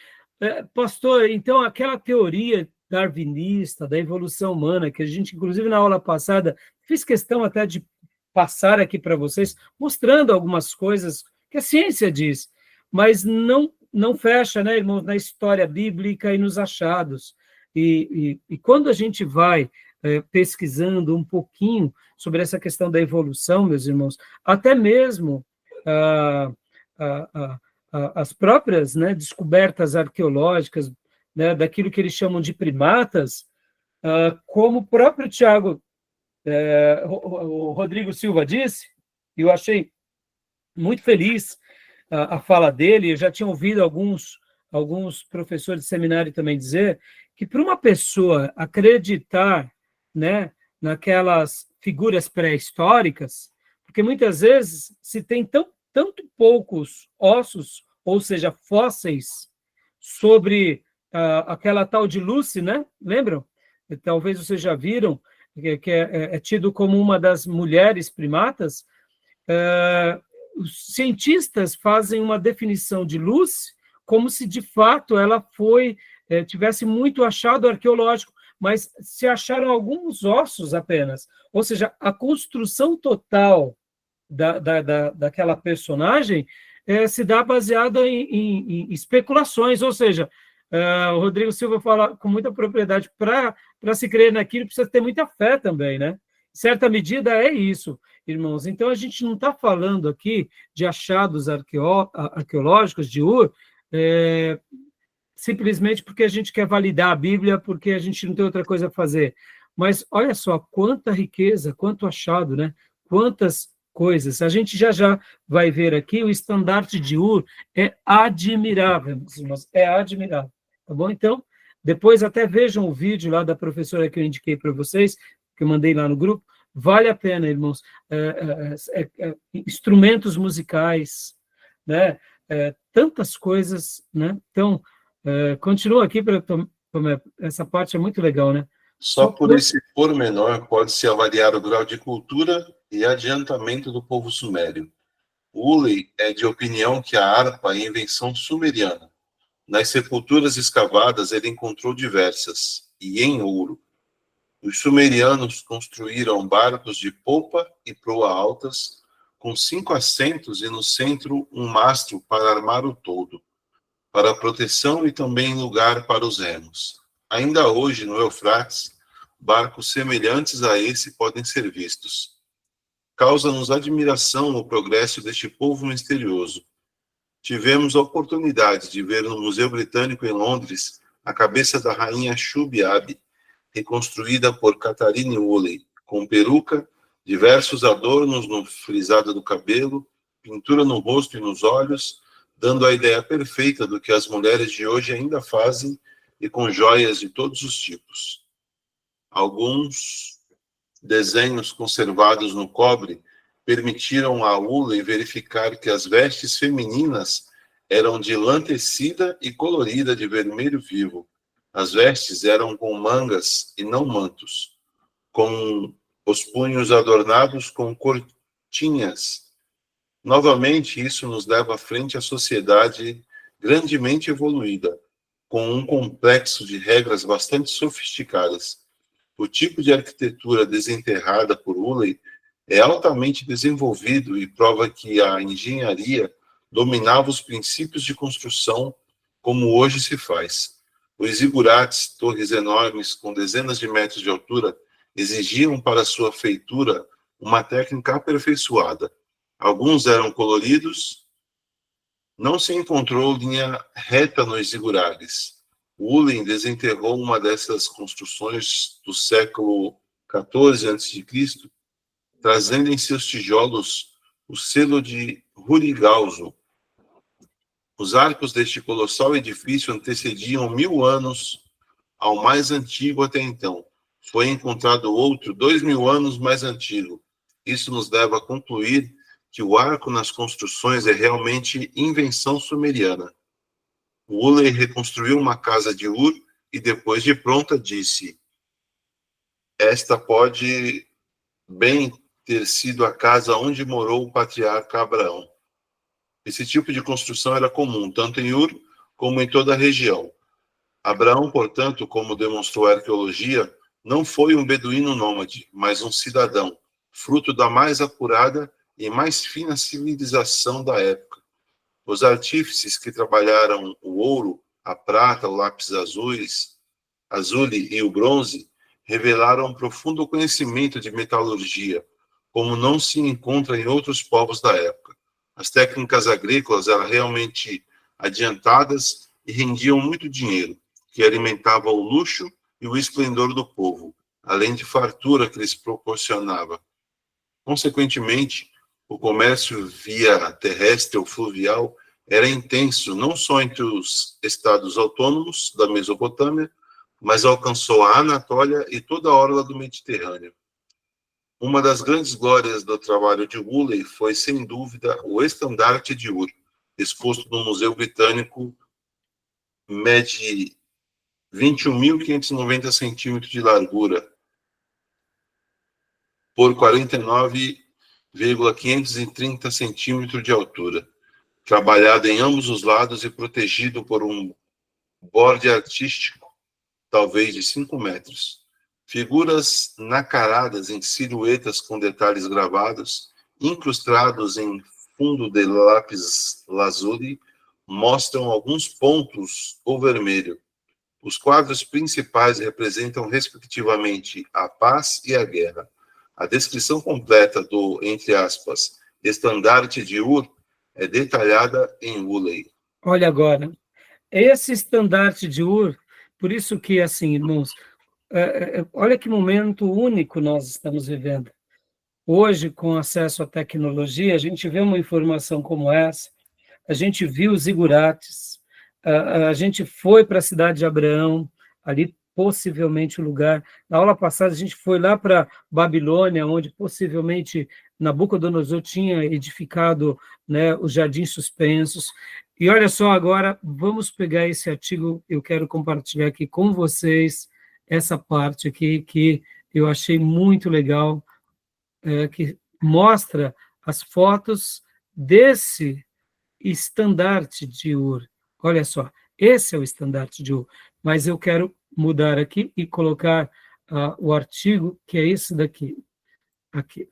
Pastor, então aquela teoria darwinista da evolução humana, que a gente, inclusive na aula passada, fiz questão até de passar aqui para vocês, mostrando algumas coisas que a ciência diz, mas não fecha, né, irmãos, na história bíblica e nos achados. E quando a gente vai pesquisando um pouquinho sobre essa questão da evolução, meus irmãos, até mesmo as próprias, né, descobertas arqueológicas, né, daquilo que eles chamam de primatas, como o próprio Tiago, o Rodrigo Silva disse, e eu achei muito feliz a fala dele, eu já tinha ouvido alguns professores de seminário também dizer que para uma pessoa acreditar, né, naquelas figuras pré-históricas, porque muitas vezes se tem tanto poucos ossos, ou seja, fósseis, sobre aquela tal de Lucy, né? Lembram? Talvez vocês já viram, que é tido como uma das mulheres primatas. Os cientistas fazem uma definição de Lucy como se, de fato, ela tivesse muito achado arqueológico, mas se acharam alguns ossos apenas. Ou seja, a construção total daquela personagem se dá baseada em especulações, ou seja, o Rodrigo Silva fala com muita propriedade, para se crer naquilo precisa ter muita fé também, né? Em certa medida é isso, irmãos. Então a gente não está falando aqui de achados arqueológicos de Ur, simplesmente porque a gente quer validar a Bíblia, porque a gente não tem outra coisa a fazer. Mas olha só, quanta riqueza, quanto achado, né? Quantas coisas. A gente já vai ver aqui, o estandarte de Ur é admirável, irmãos, é admirável. Tá bom? Então, depois até vejam o vídeo lá da professora que eu indiquei para vocês, que eu mandei lá no grupo. Vale a pena, irmãos. Instrumentos musicais, né? Tantas coisas, né? Então, continua aqui, essa parte é muito legal, né? Só por esse pormenor pode-se avaliar o grau de cultura e adiantamento do povo sumério. Woolley é de opinião que a harpa é invenção sumeriana. Nas sepulturas escavadas ele encontrou diversas, e em ouro. Os sumerianos construíram barcos de popa e proa altas, com 5 assentos e no centro um mastro para armar o todo, para proteção e também lugar para os remos. Ainda hoje, no Eufrates, barcos semelhantes a esse podem ser vistos. Causa-nos admiração o progresso deste povo misterioso. Tivemos a oportunidade de ver no Museu Britânico em Londres a cabeça da rainha Shubi-Abi, reconstruída por Catharine Woolley, com peruca, diversos adornos no frisado do cabelo, pintura no rosto e nos olhos, dando a ideia perfeita do que as mulheres de hoje ainda fazem e com joias de todos os tipos. Alguns desenhos conservados no cobre permitiram a Woolley verificar que as vestes femininas eram de lã tecida e colorida de vermelho vivo. As vestes eram com mangas e não mantos, com os punhos adornados com cortinhas. Novamente, isso nos leva à frente à sociedade grandemente evoluída, com um complexo de regras bastante sofisticadas. O tipo de arquitetura desenterrada por Woolley é altamente desenvolvido e prova que a engenharia dominava os princípios de construção como hoje se faz. Os zigurates, torres enormes com dezenas de metros de altura, exigiam para sua feitura uma técnica aperfeiçoada. Alguns eram coloridos. Não se encontrou linha reta nos zigurates. Uhlen desenterrou uma dessas construções do século XIV a.C., trazendo em seus tijolos o selo de Rurigalzo. Os arcos deste colossal edifício antecediam 1000 anos ao mais antigo até então. Foi encontrado outro 2000 anos mais antigo. Isso nos leva a concluir que o arco nas construções é realmente invenção sumeriana. Uhlen reconstruiu uma casa de Ur e, depois de pronta, disse: esta pode bem ter sido a casa onde morou o patriarca Abraão. Esse tipo de construção era comum, tanto em Ur como em toda a região. Abraão, portanto, como demonstrou a arqueologia, não foi um beduíno nômade, mas um cidadão, fruto da mais apurada e mais fina civilização da época. Os artífices que trabalharam o ouro, a prata, o lápis azule e o bronze revelaram um profundo conhecimento de metalurgia, como não se encontra em outros povos da época. As técnicas agrícolas eram realmente adiantadas e rendiam muito dinheiro, que alimentava o luxo e o esplendor do povo, além de fartura que lhes proporcionava. Consequentemente, o comércio via terrestre ou fluvial era intenso, não só entre os estados autônomos da Mesopotâmia, mas alcançou a Anatólia e toda a orla do Mediterrâneo. Uma das grandes glórias do trabalho de Uhlen foi, sem dúvida, o estandarte de Ur, exposto no Museu Britânico, mede 21.590 centímetros de largura por 49,530 centímetros de altura, trabalhado em ambos os lados e protegido por um borde artístico, talvez de 5 metros. Figuras nacaradas em silhuetas com detalhes gravados, incrustados em fundo de lápis lazuli, mostram alguns pontos ou vermelho. Os quadros principais representam, respectivamente, a paz e a guerra. A descrição completa do, entre aspas, estandarte de Ur é detalhada em Uhlen. Olha agora, esse estandarte de Ur, por isso que, assim, irmãos, olha que momento único nós estamos vivendo. Hoje, com acesso à tecnologia, a gente vê uma informação como essa, a gente viu os zigurates, a gente foi para a cidade de Abraão, ali possivelmente o lugar. Na aula passada, a gente foi lá para Babilônia, onde possivelmente Nabucodonosor tinha edificado, né, os jardins suspensos. E olha só, agora, vamos pegar esse artigo, eu quero compartilhar aqui com vocês essa parte aqui, que eu achei muito legal, que mostra as fotos desse estandarte de Ur. Olha só, esse é o estandarte de Ur, mas eu quero mudar aqui e colocar o artigo, que é esse daqui, aqui.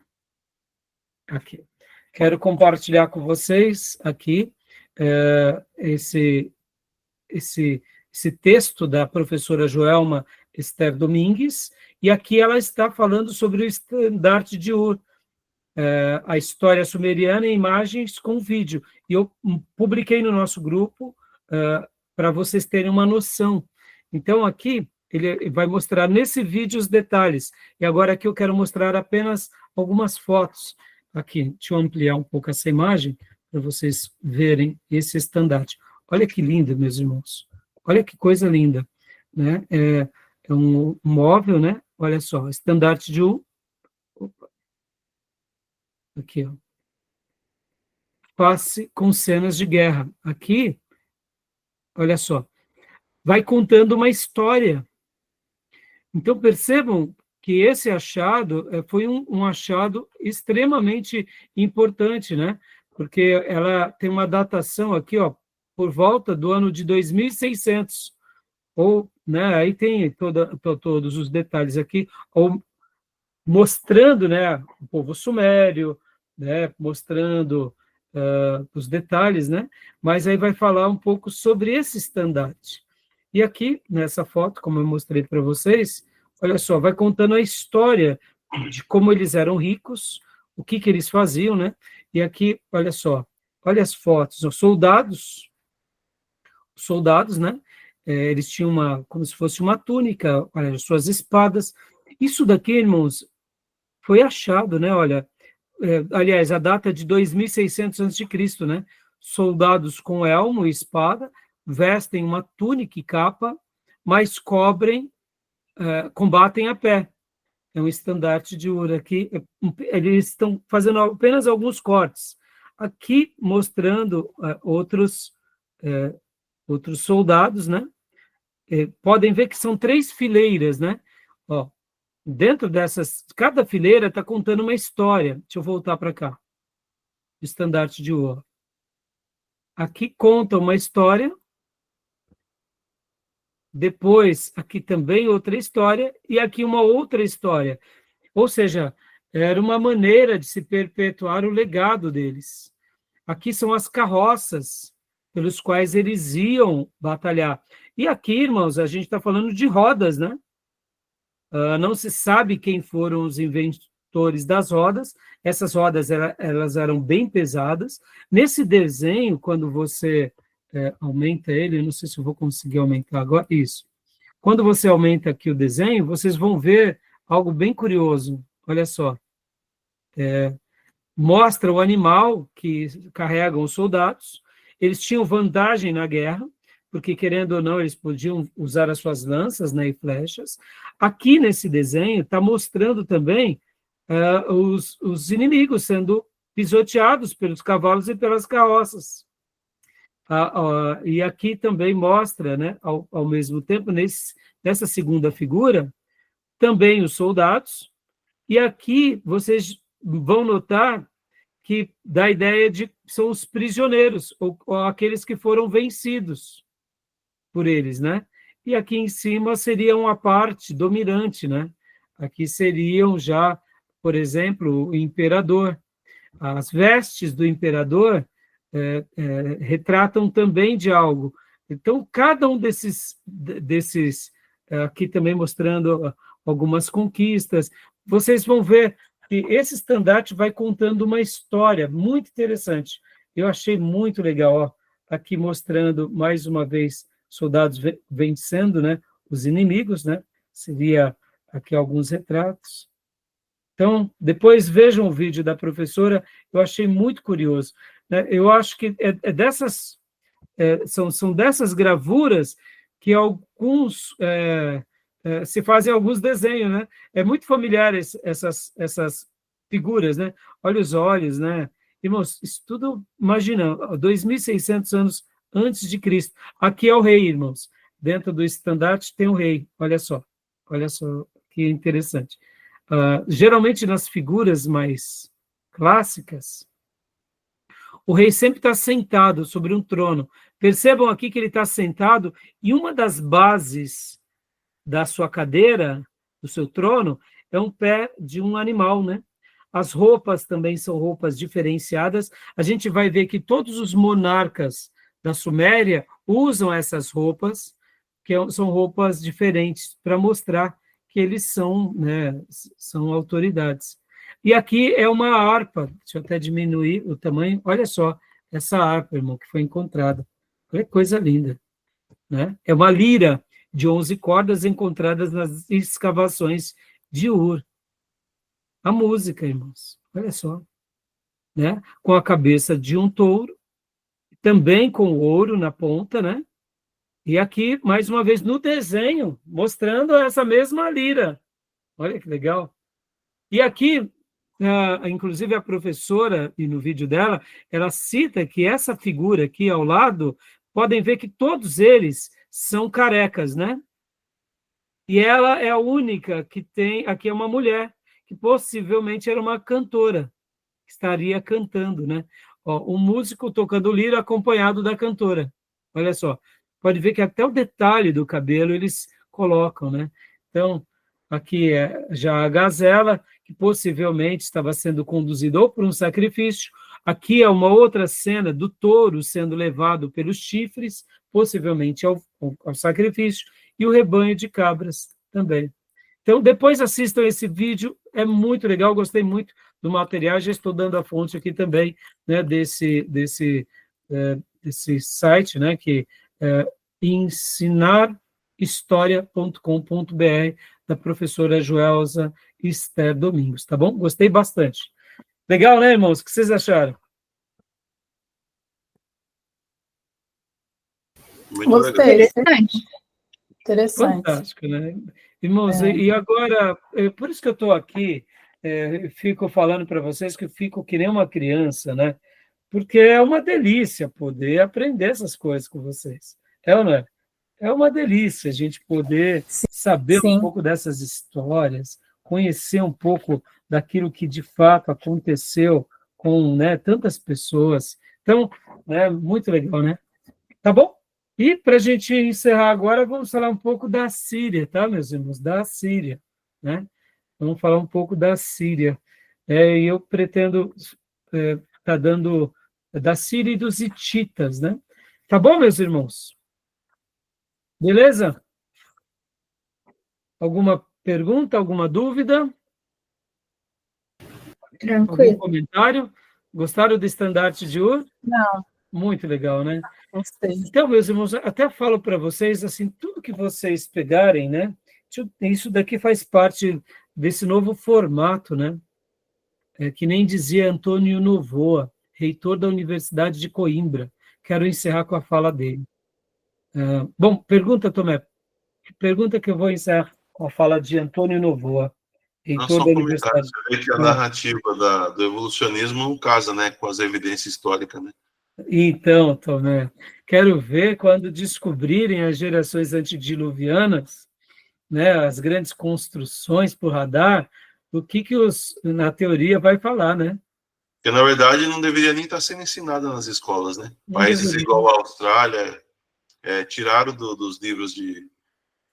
Quero compartilhar com vocês aqui esse texto da professora Joelma Esther Domingues, e aqui ela está falando sobre o estandarte de Ur, a história sumeriana em imagens com vídeo. E eu publiquei no nosso grupo para vocês terem uma noção. Então, aqui, ele vai mostrar nesse vídeo os detalhes. E agora aqui eu quero mostrar apenas algumas fotos. Aqui, deixa eu ampliar um pouco essa imagem, para vocês verem esse estandarte. Olha que lindo, meus irmãos. Olha que coisa linda, né? É um móvel, né? Olha só, estandarte de Ur. Opa. Aqui, ó. Face com cenas de guerra. Aqui, olha só, vai contando uma história. Então, percebam que esse achado foi um achado extremamente importante, né? Porque ela tem uma datação aqui, ó, por volta do ano de 2600, ou, né, aí tem todos os detalhes aqui, ou mostrando, né, o povo sumério, né, mostrando os detalhes, né, mas aí vai falar um pouco sobre esse estandarte. E aqui, nessa foto, como eu mostrei para vocês, olha só, vai contando a história de como eles eram ricos, o que eles faziam, né? E aqui, olha só, olha as fotos, os soldados, né? Eles tinham como se fosse uma túnica, olha, suas espadas. Isso daqui, irmãos, foi achado, né? Olha, aliás, a data é de 2600 a.C., né? Soldados com elmo e espada vestem uma túnica e capa, mas combatem a pé. É um estandarte de ouro aqui. Eles estão fazendo apenas alguns cortes. Aqui mostrando outros soldados, né? Podem ver que são 3 fileiras, né? Ó, dentro dessas, cada fileira está contando uma história. Deixa eu voltar para cá. O estandarte de ouro. Aqui conta uma história. Depois, aqui também outra história. E aqui uma outra história. Ou seja, era uma maneira de se perpetuar o legado deles. Aqui são as carroças pelos quais eles iam batalhar. E aqui, irmãos, a gente está falando de rodas, né? Não se sabe quem foram os inventores das rodas. Essas rodas, elas eram bem pesadas. Nesse desenho, quando você aumenta ele, eu não sei se eu vou conseguir aumentar agora, isso. Quando você aumenta aqui o desenho, vocês vão ver algo bem curioso. Olha só. Mostra o animal que carregam os soldados. Eles tinham vantagem na guerra, porque, querendo ou não, eles podiam usar as suas lanças, né, e flechas. Aqui, nesse desenho, está mostrando também os inimigos sendo pisoteados pelos cavalos e pelas carroças. E aqui também mostra, né, ao mesmo tempo, nessa segunda figura, também os soldados. E aqui vocês vão notar que dá a ideia de que são os prisioneiros, ou aqueles que foram vencidos por eles, né? E aqui em cima seria uma parte dominante, né? Aqui seriam já, por exemplo, o imperador. As vestes do imperador retratam também de algo. Então, cada um desses aqui também mostrando algumas conquistas, vocês vão ver que esse estandarte vai contando uma história muito interessante. Eu achei muito legal, ó, aqui mostrando mais uma vez soldados vencendo, né, os inimigos, né? Seria aqui alguns retratos. Então, depois vejam o vídeo da professora, eu achei muito curioso, né? Eu acho que são dessas gravuras que alguns se fazem alguns desenhos, né? É muito familiar essas figuras, né? Olha os olhos, né? Irmãos, isso tudo, imagina, 2.600 anos antes de Cristo. Aqui é o rei, irmãos. Dentro do estandarte tem o rei. Olha só que interessante. Geralmente nas figuras mais clássicas, o rei sempre está sentado sobre um trono. Percebam aqui que ele está sentado e uma das bases da sua cadeira, do seu trono, é um pé de um animal, né? As roupas também são roupas diferenciadas. A gente vai ver que todos os monarcas da Suméria usam essas roupas, que são roupas diferentes, para mostrar que eles são, né, são autoridades. E aqui é uma harpa, deixa eu até diminuir o tamanho, olha só, essa harpa, irmão, que foi encontrada. Olha que coisa linda, né? É uma lira de 11 cordas encontradas nas escavações de Ur. A música, irmãos, olha só, né? Com a cabeça de um touro, também com ouro na ponta, né? E aqui, mais uma vez, no desenho, mostrando essa mesma lira. Olha que legal. E aqui, inclusive a professora, e no vídeo dela, ela cita que essa figura aqui ao lado, podem ver que todos eles são carecas, né? E ela é a única que tem, aqui é uma mulher, que possivelmente era uma cantora, que estaria cantando, né? Ó, um músico tocando lira acompanhado da cantora. Olha só, pode ver que até o detalhe do cabelo eles colocam, né? Então, aqui é já a gazela, que possivelmente estava sendo conduzido ou por um sacrifício. Aqui é uma outra cena do touro sendo levado pelos chifres, possivelmente ao sacrifício, e o rebanho de cabras também. Então, depois assistam esse vídeo, é muito legal, gostei muito do material, já estou dando a fonte aqui também, né, desse site, né, que é ensinarhistoria.com.br, da professora Joelza Esther Domingos, tá bom? Gostei bastante. Legal, né, irmãos? O que vocês acharam? Muito legal. Interessante. Interessante. Fantástico, né? Irmãos, e agora, por isso que eu estou aqui, fico falando para vocês que eu fico que nem uma criança, né? Porque é uma delícia poder aprender essas coisas com vocês. É ou não é? É uma delícia a gente poder saber um sim. pouco dessas histórias, conhecer um pouco daquilo que de fato aconteceu com, né, tantas pessoas. Então, né, muito legal, né? Tá bom? E para a gente encerrar agora, vamos falar um pouco da Síria, tá, meus irmãos? Da Síria, né? Vamos falar um pouco da Síria. E eu pretendo estar dando da Síria e dos hititas, né? Tá bom, meus irmãos? Beleza? Alguma pergunta, alguma dúvida? Algum Tranquilo. comentário? Gostaram do estandarte de Ur? Não, Muito legal, né? gostei. Então, meus irmãos, até falo para vocês, assim, tudo que vocês pegarem, né? Isso daqui faz parte desse novo formato, né? Que nem dizia Antônio Novoa, reitor da Universidade de Coimbra. Quero encerrar com a fala dele. Bom, pergunta, Tomé. Pergunta que eu vou encerrar com a fala de Antônio Novoa, Não reitor só da um comentário, Universidade. você vê que a narrativa do evolucionismo não casa, né, com as evidências históricas, né? Então, Tomé, quero ver quando descobrirem as gerações antediluvianas, né, as grandes construções por radar, o que na teoria vai falar, né? Porque, na verdade, não deveria nem estar sendo ensinada nas escolas, né? Não Países deveria. igual a Austrália tiraram dos livros de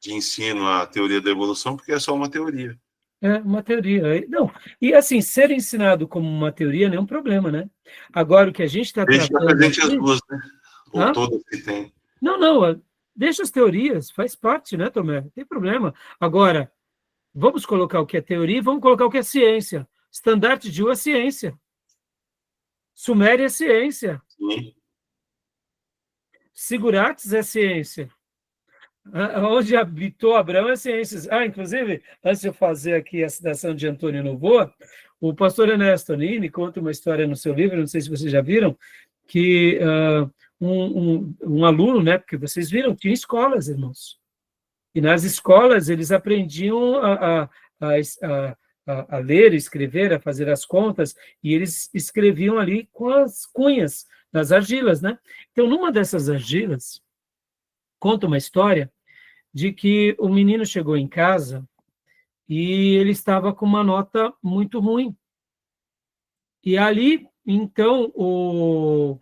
ensino a teoria da evolução porque é só uma teoria. É uma teoria. Não, e assim, ser ensinado como uma teoria não é um problema, né? Agora, o que a gente está Desde que tratando apresente as aqui... duas, né? Ou Hã? todas que tem. Não, deixa as teorias, faz parte, né, Tomé? Não tem problema. Agora, vamos colocar o que é teoria e vamos colocar o que é ciência. Estandarte de é ciência. Suméria é ciência. Sim. Sigurates é ciência. Onde habitou Abraão é ciências. Inclusive, antes de eu fazer aqui a citação de Antônio Novoa, o pastor Ernesto Nini conta uma história no seu livro, não sei se vocês já viram, que um aluno, né, porque vocês viram, tinha escolas, irmãos. E nas escolas eles aprendiam a ler, escrever, a fazer as contas, e eles escreviam ali com as cunhas das argilas, né? Então, numa dessas argilas, conta uma história de que o menino chegou em casa e ele estava com uma nota muito ruim. E ali, então, o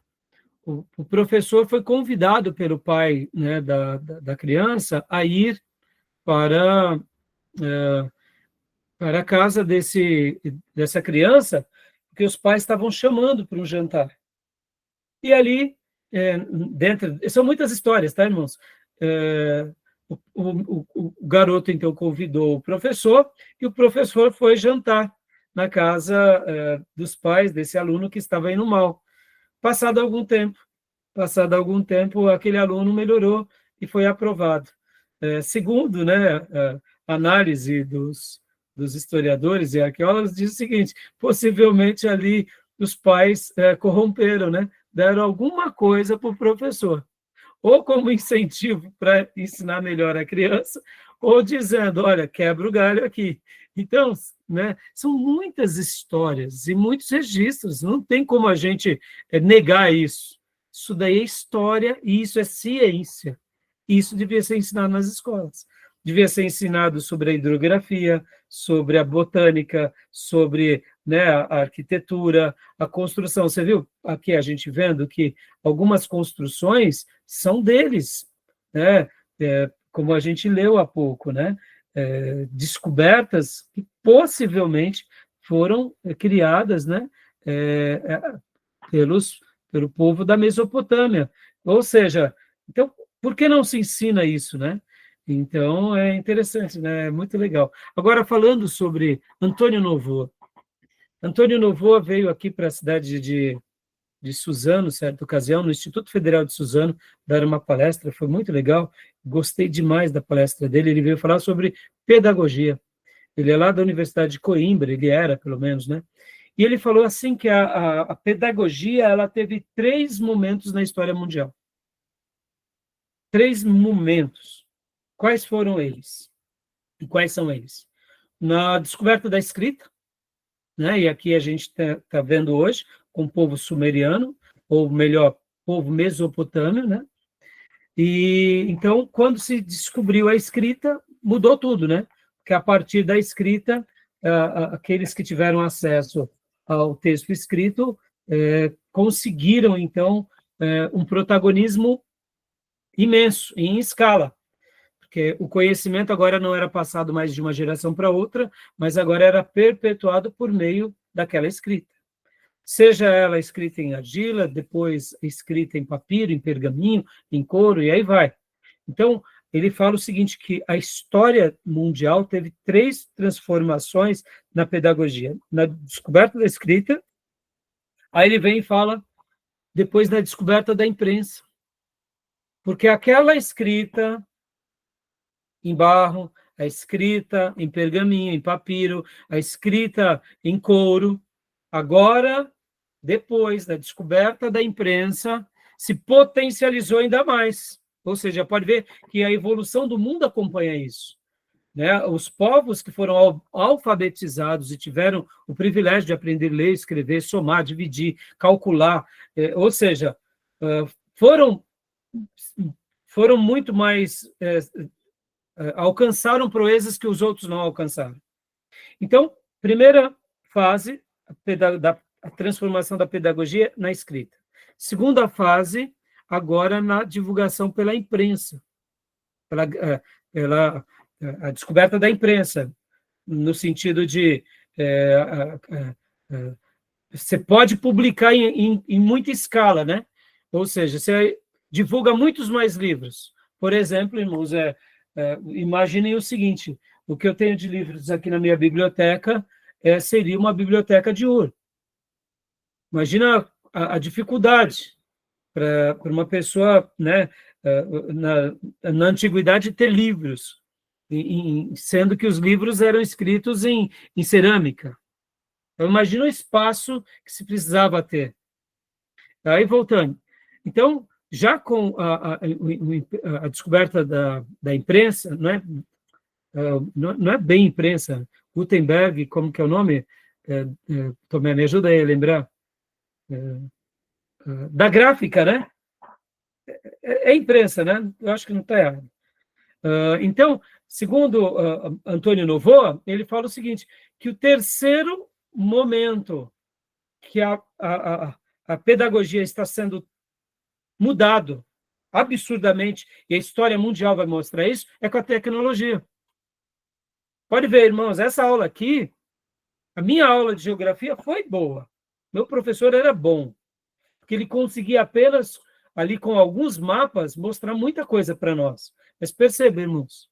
professor foi convidado pelo pai, né, da criança a ir para a casa dessa criança, porque os pais estavam chamando para um jantar. E ali, são muitas histórias, tá, irmãos? O garoto, então, convidou o professor, e o professor foi jantar na casa dos pais desse aluno que estava indo mal. Passado algum tempo, aquele aluno melhorou e foi aprovado. Segundo, né, a análise dos historiadores e arqueólogos, diz o seguinte: possivelmente ali os pais corromperam, né, deram alguma coisa para o professor, ou como incentivo para ensinar melhor a criança, ou dizendo, olha, quebra o galho aqui. Então, né, são muitas histórias e muitos registros, não tem como a gente negar isso. Isso daí é história e isso é ciência. Isso devia ser ensinado nas escolas. Devia ser ensinado sobre a hidrografia, sobre a botânica, sobre, né, a arquitetura, a construção. Você viu aqui a gente vendo que algumas construções são deles, né? Como a gente leu há pouco, né? Descobertas que possivelmente foram criadas, né, pelo povo da Mesopotâmia. Ou seja, então, por que não se ensina isso, né? Então, é interessante, né? É muito legal. Agora, falando sobre Antônio Novoa. Antônio Novoa veio aqui para a cidade de Suzano, certa ocasião, no Instituto Federal de Suzano, dar uma palestra, foi muito legal, gostei demais da palestra dele, ele veio falar sobre pedagogia. Ele é lá da Universidade de Coimbra, ele era, pelo menos, né? E ele falou assim que a pedagogia, ela teve 3 momentos na história mundial. 3 momentos. Quais foram eles? E quais são eles? Na descoberta da escrita, né? E aqui a gente está vendo hoje, com o povo sumeriano, ou melhor, povo mesopotâmio, né? E então, quando se descobriu a escrita, mudou tudo, né? Porque a partir da escrita, aqueles que tiveram acesso ao texto escrito conseguiram, então, um protagonismo imenso, em escala, porque o conhecimento agora não era passado mais de uma geração para outra, mas agora era perpetuado por meio daquela escrita. Seja ela escrita em argila, depois escrita em papiro, em pergaminho, em couro, e aí vai. Então, ele fala o seguinte, que a história mundial teve 3 transformações na pedagogia. Na descoberta da escrita, aí ele vem e fala, depois da descoberta da imprensa. Porque aquela escrita em barro, a escrita em pergaminho, em papiro, a escrita em couro, agora, depois da descoberta da imprensa, se potencializou ainda mais. Ou seja, pode ver que a evolução do mundo acompanha isso. Né? Os povos que foram alfabetizados e tiveram o privilégio de aprender a ler, escrever, somar, dividir, calcular, ou seja, foram muito mais... alcançaram proezas que os outros não alcançaram. Então, primeira fase, a transformação da pedagogia na escrita. Segunda fase, agora na divulgação pela imprensa, pela a descoberta da imprensa, no sentido de você pode publicar em muita escala, né? Ou seja, você divulga muitos mais livros. Por exemplo, irmãos, imaginem o seguinte, o que eu tenho de livros aqui na minha biblioteca seria uma biblioteca de Ur. Imagina a dificuldade para uma pessoa, né, na antiguidade, ter livros, sendo que os livros eram escritos em cerâmica. Então, imagina o espaço que se precisava ter. Aí, voltando. Então, já com a descoberta da imprensa, não é bem imprensa, Gutenberg, como que é o nome? Tomé, me ajuda aí a lembrar. Da gráfica, né? É imprensa, né? Eu acho que não está errado. Então, segundo Antônio Novoa, ele fala o seguinte, que o terceiro momento que a pedagogia está sendo mudado absurdamente, e a história mundial vai mostrar isso, é com a tecnologia. Pode ver, irmãos, essa aula aqui, a minha aula de geografia foi boa. Meu professor era bom, porque ele conseguia apenas, ali com alguns mapas, mostrar muita coisa para nós. Mas percebemos,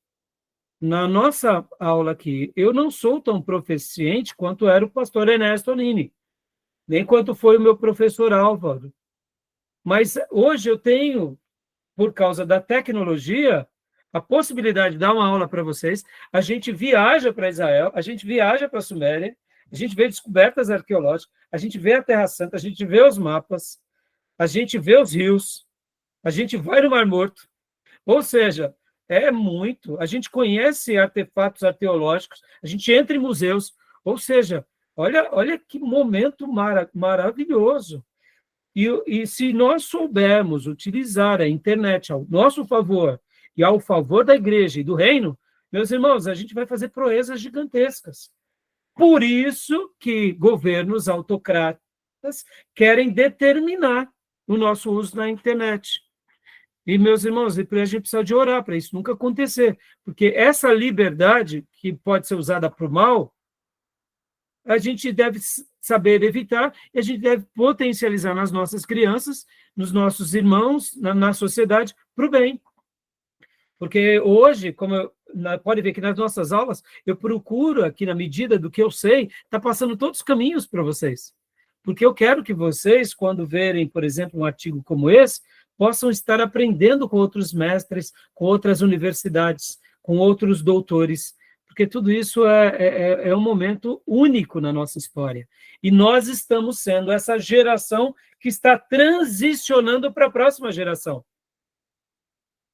na nossa aula aqui, eu não sou tão proficiente quanto era o pastor Ernesto Nini, nem quanto foi o meu professor Álvaro. Mas hoje eu tenho, por causa da tecnologia, a possibilidade de dar uma aula para vocês. A gente viaja para Israel, a gente viaja para a Suméria, a gente vê descobertas arqueológicas, a gente vê a Terra Santa, a gente vê os mapas, a gente vê os rios, a gente vai no Mar Morto. Ou seja, é muito. A gente conhece artefatos arqueológicos, a gente entra em museus. Ou seja, olha que momento maravilhoso. E se nós soubermos utilizar a internet ao nosso favor e ao favor da igreja e do reino, meus irmãos, a gente vai fazer proezas gigantescas. Por isso que governos autocratas querem determinar o nosso uso na internet. E, meus irmãos, a gente precisa de orar para isso nunca acontecer, porque essa liberdade, que pode ser usada para o mal, a gente deve saber evitar e a gente deve potencializar nas nossas crianças, nos nossos irmãos, na sociedade, para o bem. Porque hoje, pode ver que nas nossas aulas, eu procuro, aqui na medida do que eu sei, tá passando todos os caminhos para vocês. Porque eu quero que vocês, quando verem, por exemplo, um artigo como esse, possam estar aprendendo com outros mestres, com outras universidades, com outros doutores, porque tudo isso é um momento único na nossa história. E nós estamos sendo essa geração que está transicionando para a próxima geração.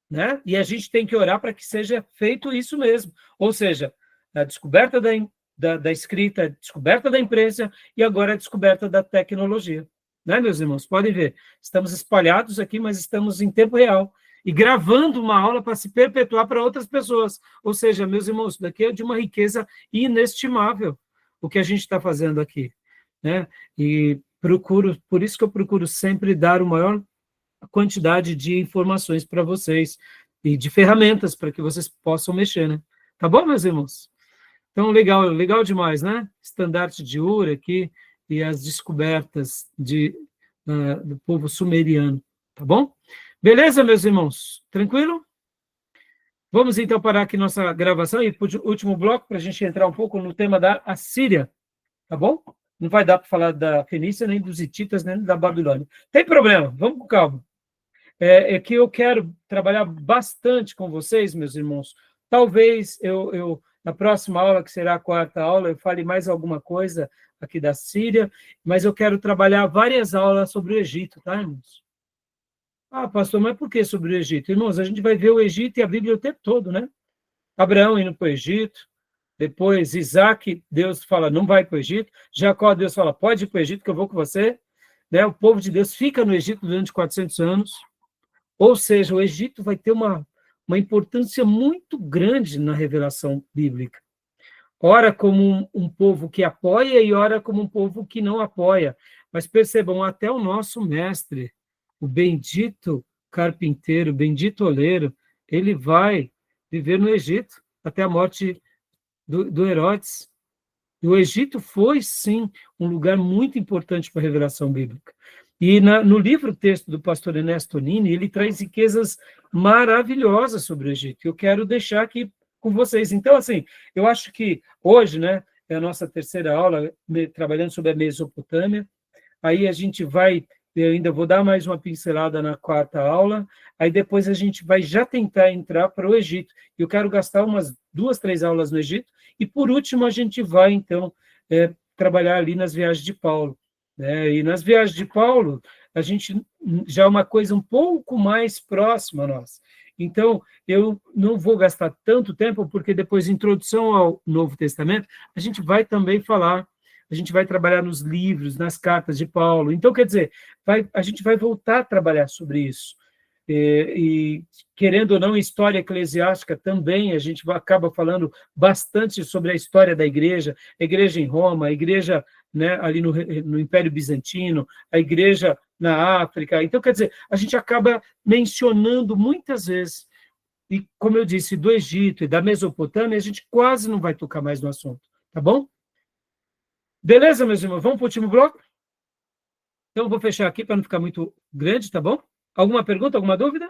Né? E a gente tem que orar para que seja feito isso mesmo. Ou seja, a descoberta da escrita, a descoberta da imprensa e agora a descoberta da tecnologia. Né, meus irmãos? Podem ver, estamos espalhados aqui, mas estamos em tempo real e gravando uma aula para se perpetuar para outras pessoas. Ou seja, meus irmãos, isso daqui é de uma riqueza inestimável, o que a gente está fazendo aqui. Né? E por isso que eu procuro sempre dar o maior quantidade de informações para vocês e de ferramentas para que vocês possam mexer, né? Tá bom, meus irmãos? Então, legal demais, né? Estandarte de Ur aqui e as descobertas do povo sumeriano, tá bom? Beleza, meus irmãos? Tranquilo? Vamos, então, parar aqui nossa gravação e para o último bloco, para a gente entrar um pouco no tema da Assíria, tá bom? Não vai dar para falar da Fenícia, nem dos hititas, nem da Babilônia. Tem problema, vamos com calma. É que eu quero trabalhar bastante com vocês, meus irmãos. Talvez eu na próxima aula, que será a quarta aula, eu fale mais alguma coisa aqui da Síria, mas eu quero trabalhar várias aulas sobre o Egito, tá, irmãos? Ah, pastor, mas por que sobre o Egito? Irmãos, a gente vai ver o Egito e a Bíblia o tempo todo, né? Abraão indo para o Egito, depois Isaac, Deus fala, não vai para o Egito, Jacó, Deus fala, pode ir para o Egito que eu vou com você, né? O povo de Deus fica no Egito durante 400 anos, ou seja, o Egito vai ter uma importância muito grande na revelação bíblica. Ora como um povo que apoia e ora como um povo que não apoia. Mas percebam, até o nosso mestre, o bendito carpinteiro, o bendito oleiro, ele vai viver no Egito até a morte do Herodes. E o Egito foi, sim, um lugar muito importante para a revelação bíblica. E no livro-texto do pastor Ernesto Nini, ele traz riquezas maravilhosas sobre o Egito. Eu quero deixar aqui com vocês. Então, assim, eu acho que hoje, né, é a nossa terceira aula, trabalhando sobre a Mesopotâmia. Aí a gente vai, eu ainda vou dar mais uma pincelada na quarta aula, aí depois a gente vai já tentar entrar para o Egito. Eu quero gastar umas 2, 3 aulas no Egito, e por último a gente vai, então, trabalhar ali nas viagens de Paulo. E nas viagens de Paulo, a gente já é uma coisa um pouco mais próxima a nós. Então, eu não vou gastar tanto tempo, porque depois, introdução ao Novo Testamento, a gente vai também falar, a gente vai trabalhar nos livros, nas cartas de Paulo. Então, quer dizer, a gente vai voltar a trabalhar sobre isso. E querendo ou não, em história eclesiástica também, a gente acaba falando bastante sobre a história da igreja, a igreja em Roma, a igreja, né, ali no Império Bizantino, a igreja na África. Então, quer dizer, a gente acaba mencionando muitas vezes, e como eu disse, do Egito e da Mesopotâmia, a gente quase não vai tocar mais no assunto, tá bom? Beleza, meus irmãos? Vamos para o último bloco? Então, eu vou fechar aqui para não ficar muito grande, tá bom? Alguma pergunta, alguma dúvida?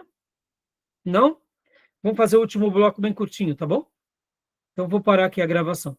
Não? Vamos fazer o último bloco bem curtinho, tá bom? Então, vou parar aqui a gravação.